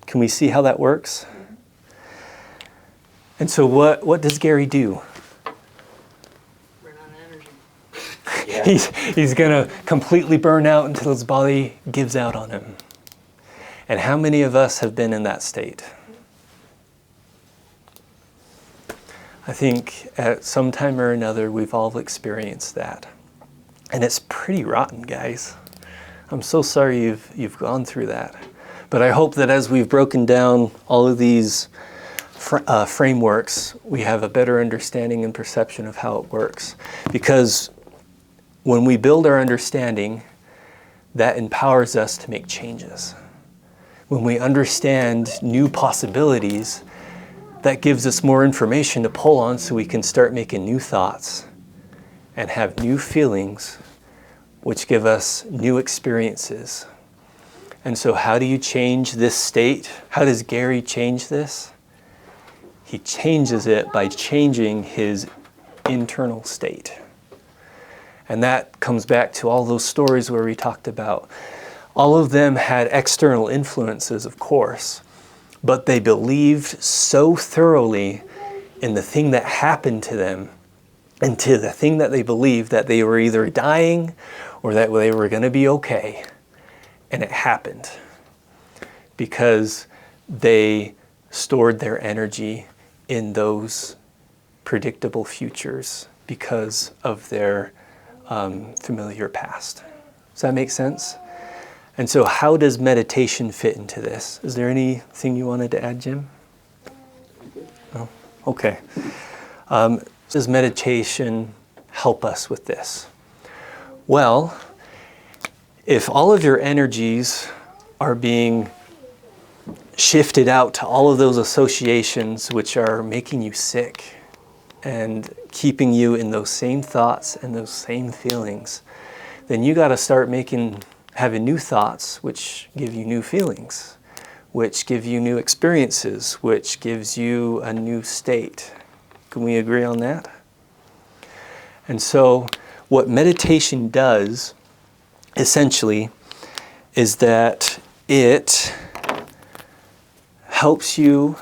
Can we see how that works? And so what does Gary do?
Run out of energy.
Yeah.
He's going to completely burn out until his body gives out on him. And how many of us have been in that state? I think at some time or another we've all experienced that. And it's pretty rotten, guys. I'm so sorry you've gone through that. But I hope that as we've broken down all of these frameworks, we have a better understanding and perception of how it works. Because when we build our understanding, that empowers us to make changes. When we understand new possibilities, that gives us more information to pull on so we can start making new thoughts and have new feelings, which give us new experiences. And so how do you change this state? How does Gary change this? He changes it by changing his internal state. And that comes back to all those stories where we talked about. All of them had external influences, of course, but they believed so thoroughly in the thing that happened to them and to the thing that they believed that they were either dying or that they were going to be okay. And it happened because they stored their energy in those predictable futures because of their familiar past. Does that make sense? And so how does meditation fit into this? Is there anything you wanted to add, Jim? No? Okay. Does meditation help us with this? Well, if all of your energies are being shifted out to all of those associations which are making you sick and keeping you in those same thoughts and those same feelings, then you got to start having new thoughts which give you new feelings, which give you new experiences, which gives you a new state. Can we agree on that? And so what meditation does essentially is that it helps you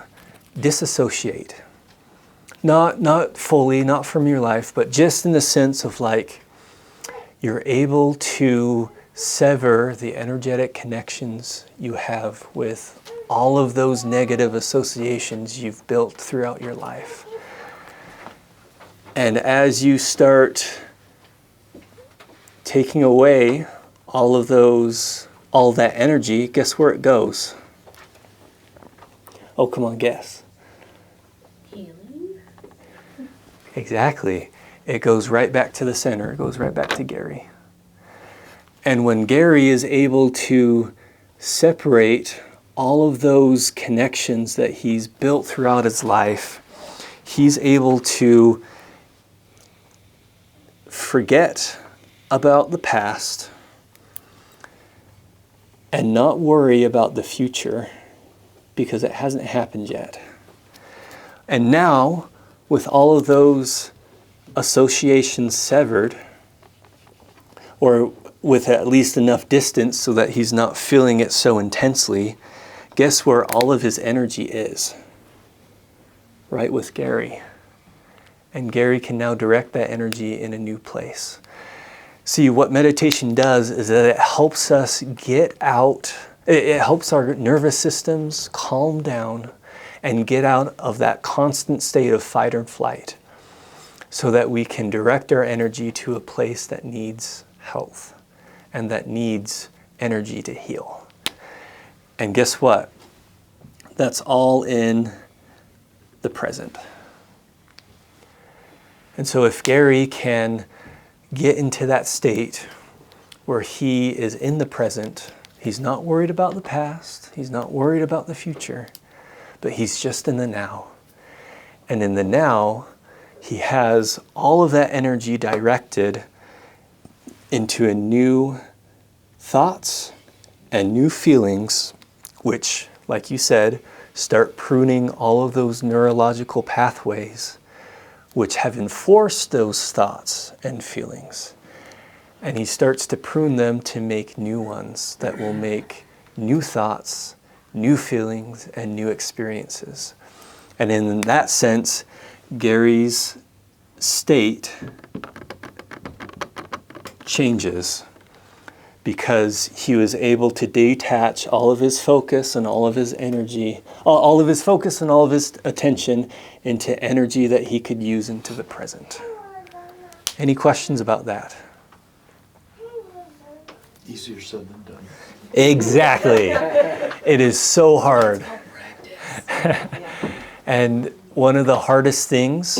disassociate. Not fully, not from your life, but just in the sense of like you're able to sever the energetic connections you have with all of those negative associations you've built throughout your life. And as you start taking away all that energy, guess where it goes? Oh, come on, guess.
Healing?
Exactly. It goes right back to the center. It goes right back to Gary. And when Gary is able to separate all of those connections that he's built throughout his life, he's able to forget about the past and not worry about the future because it hasn't happened yet. And now, with all of those associations severed, or with at least enough distance so that he's not feeling it so intensely, guess where all of his energy is? Right with Gary. And Gary can now direct that energy in a new place. See, what meditation does is that it helps us get out, it helps our nervous systems calm down and get out of that constant state of fight or flight so that we can direct our energy to a place that needs health and that needs energy to heal. And guess what? That's all in the present. And so if Gary can get into that state where he is in the present, he's not worried about the past, he's not worried about the future, but he's just in the now. And in the now, he has all of that energy directed into a new thoughts and new feelings, which like you said, start pruning all of those neurological pathways which have enforced those thoughts and feelings. And he starts to prune them to make new ones that will make new thoughts, new feelings, and new experiences. And in that sense, Gary's state changes because he was able to detach all of his focus and all of his energy, all of his focus and all of his attention into energy that he could use into the present. Any questions about that?
Easier said than done.
Exactly. It is so hard. And one of the hardest things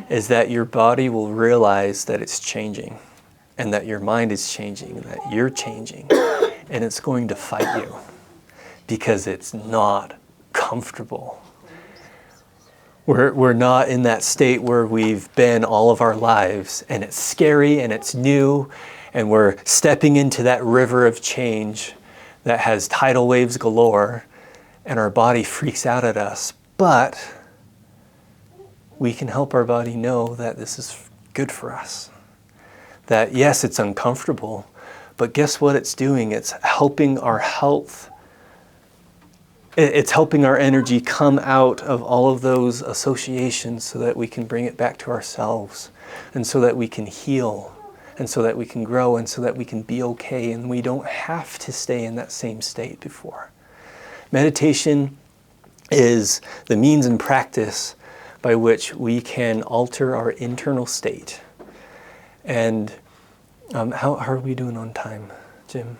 is that your body will realize that it's changing and that your mind is changing and that you're changing, and it's going to fight you because it's not comfortable. We're not in that state where we've been all of our lives, and it's scary and it's new, and we're stepping into that river of change that has tidal waves galore, and our body freaks out at us. But we can help our body know that this is good for us. That yes, it's uncomfortable, but guess what it's doing? It's helping our health. It's helping our energy come out of all of those associations so that we can bring it back to ourselves, and so that we can heal, and so that we can grow, and so that we can be okay, and we don't have to stay in that same state before. Meditation is the means and practice by which we can alter our internal state. And how are we doing on time, Jim?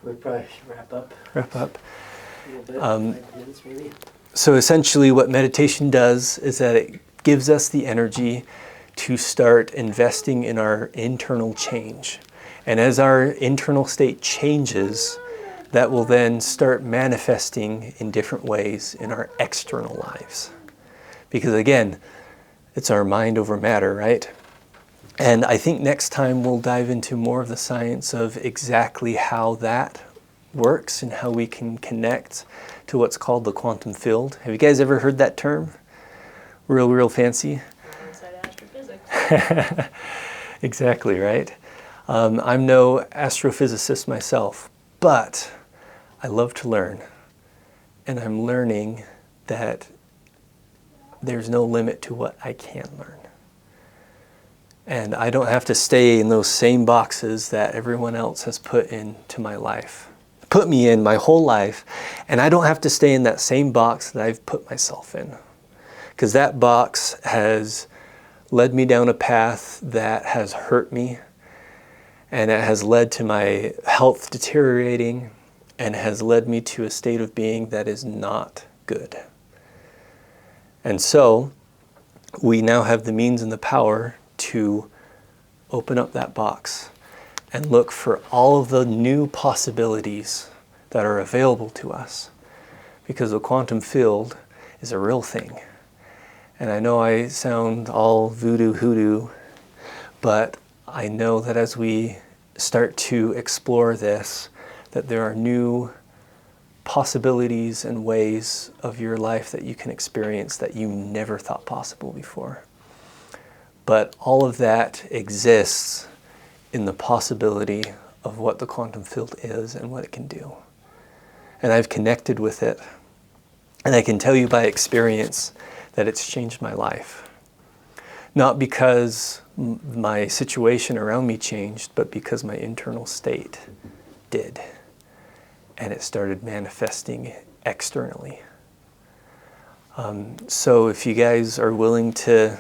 We probably should wrap up a little bit, 5 minutes maybe.
So essentially what meditation does is that it gives us the energy to start investing in our internal change. And as our internal state changes, that will then start manifesting in different ways in our external lives. Because again, it's our mind over matter, right? And I think next time we'll dive into more of the science of exactly how that works and how we can connect to what's called the quantum field. Have you guys ever heard that term? Real fancy?
Inside astrophysics.
Exactly, right? I'm no astrophysicist myself, but I love to learn. And I'm learning that there's no limit to what I can learn. And I don't have to stay in those same boxes that everyone else has put into my life. Put me in my whole life, and I don't have to stay in that same box that I've put myself in. Because that box has led me down a path that has hurt me, and it has led to my health deteriorating, and has led me to a state of being that is not good. And so, we now have the means and the power to open up that box and look for all of the new possibilities that are available to us. Because the quantum field is a real thing. And I know I sound all voodoo hoodoo, but I know that as we start to explore this, that there are new possibilities and ways of your life that you can experience that you never thought possible before. But all of that exists in the possibility of what the quantum field is and what it can do. And I've connected with it. And I can tell you by experience that it's changed my life. Not because my situation around me changed, but because my internal state did. And it started manifesting externally. So if you guys are willing to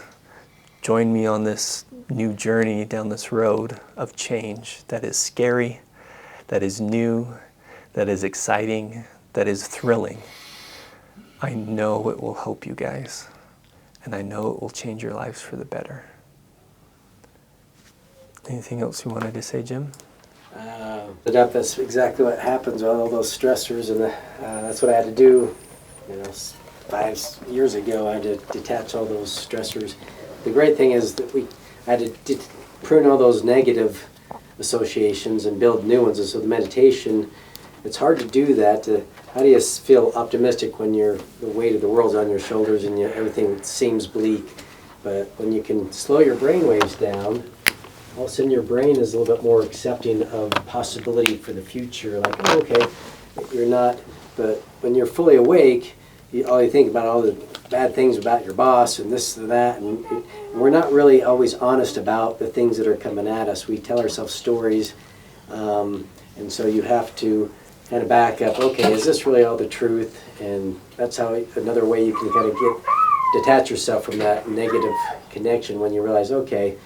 join me on this new journey down this road of change that is scary, that is new, that is exciting, that is thrilling, I know it will help you guys. And I know it will change your lives for the better. Anything else you wanted to say, Jim?
That's exactly what happens with all those stressors, and that's what I had to do. 5 years ago, I had to detach all those stressors. The great thing is that I had to prune all those negative associations and build new ones. And so the meditation it's hard to do that. How do you feel optimistic when the weight of the world's on your shoulders and everything seems bleak? But when you can slow your brain waves down, all of a sudden your brain is a little bit more accepting of possibility for the future. Like, oh, okay, you're not, but when you're fully awake, all you think about all the bad things about your boss and this and that, and we're not really always honest about the things that are coming at us. We tell ourselves stories, and so you have to kind of back up. Okay, is this really all the truth? And that's how another way you can kind of detach yourself from that negative connection when you realize, okay,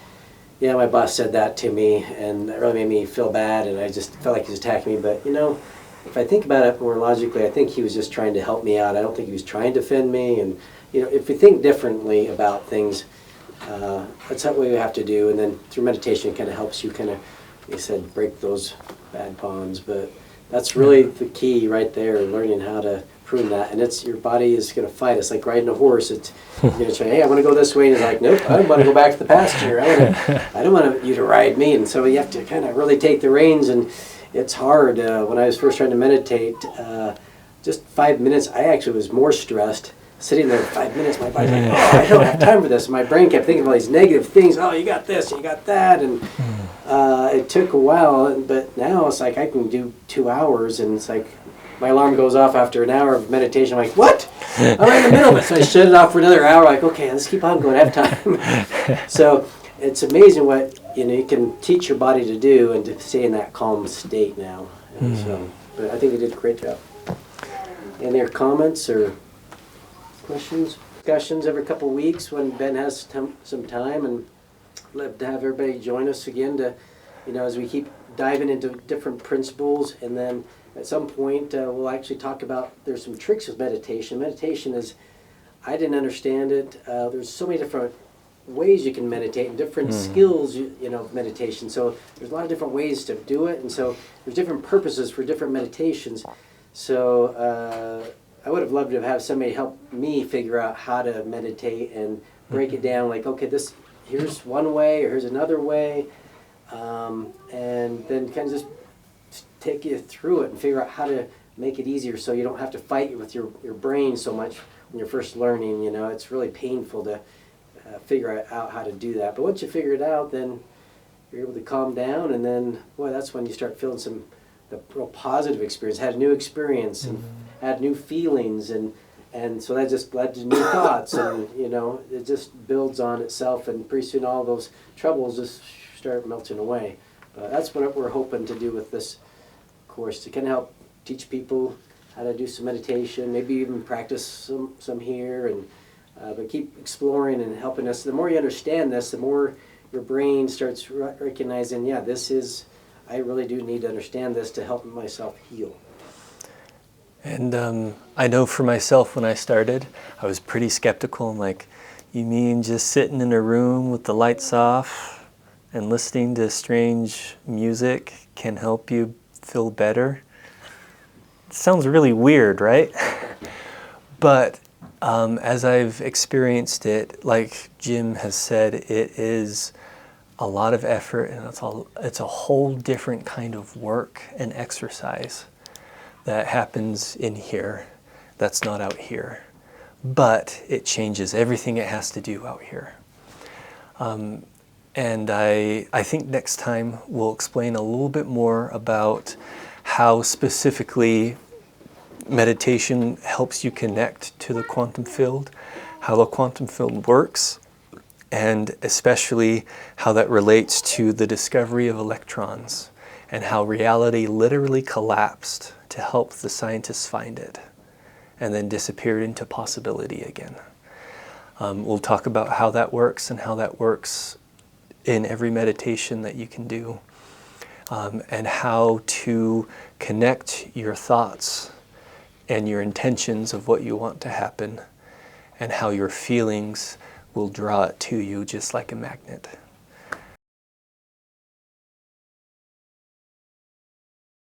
yeah, my boss said that to me, and that really made me feel bad, and I just felt like he was attacking me. But if I think about it more logically, I think he was just trying to help me out. I don't think he was trying to offend me. And if you think differently about things, that's what we have to do. And then through meditation, it kind of helps you kind of, you said, break those bad bonds. But that's really the key right there, learning how to prune that. And your body is going to fight. It's like riding a horse. You're going to say, hey, I want to go this way. And it's like, nope, I want to go back to the pasture. I don't want you to ride me. And so you have to kind of really take the reins. And it's hard. When I was first trying to meditate, just 5 minutes, I actually was more stressed. Sitting there 5 minutes, my body's like, oh, I don't have time for this. And my brain kept thinking of all these negative things. Oh, you got this, you got that. And it took a while, but now it's like I can do 2 hours, and it's like my alarm goes off after an hour of meditation. I'm like, what? I'm right in the middle of it. So I shut it off for another hour. Like, okay, let's keep on going. I have time. So it's amazing what you can teach your body to do and to stay in that calm state now. And so, but I think you did a great job. Any other comments or questions? Discussions every couple of weeks when Ben has some time, and love to have everybody join us again to, as we keep diving into different principles. And then at some point we'll actually talk about, there's some tricks with meditation. Meditation is, I didn't understand it. There's so many different ways you can meditate and different skills, of meditation. So there's a lot of different ways to do it, and so there's different purposes for different meditations. So I would have loved to have somebody help me figure out how to meditate and break it down. Like, okay, here's one way, or here's another way, and then kind of just take you through it and figure out how to make it easier, so you don't have to fight with your brain so much when you're first learning. It's really painful to figure out how to do that. But once you figure it out, then you're able to calm down, and then, boy, that's when you start feeling the real positive experience, had a new experience, and had new feelings, and so that just led to new thoughts, and it just builds on itself, and pretty soon all those troubles just start melting away. But that's what we're hoping to do with this course, to kind of help teach people how to do some meditation, maybe even practice some here, and but keep exploring and helping us. The more you understand this, the more your brain starts recognizing, yeah, I really do need to understand this to help myself heal.
And I know for myself, when I started, I was pretty skeptical. I'm like, you mean just sitting in a room with the lights off and listening to strange music can help you feel better? It sounds really weird, right? But as I've experienced it, like Jim has said, it is a lot of effort, and it's a whole different kind of work and exercise that happens in here that's not out here. But it changes everything it has to do out here. And I think next time we'll explain a little bit more about how specifically meditation helps you connect to the quantum field, how the quantum field works, and especially how that relates to the discovery of electrons and how reality literally collapsed to help the scientists find it and then disappeared into possibility again. We'll talk about how that works and how that works in every meditation that you can do, and how to connect your thoughts and your intentions of what you want to happen, and how your feelings will draw it to you just like a magnet.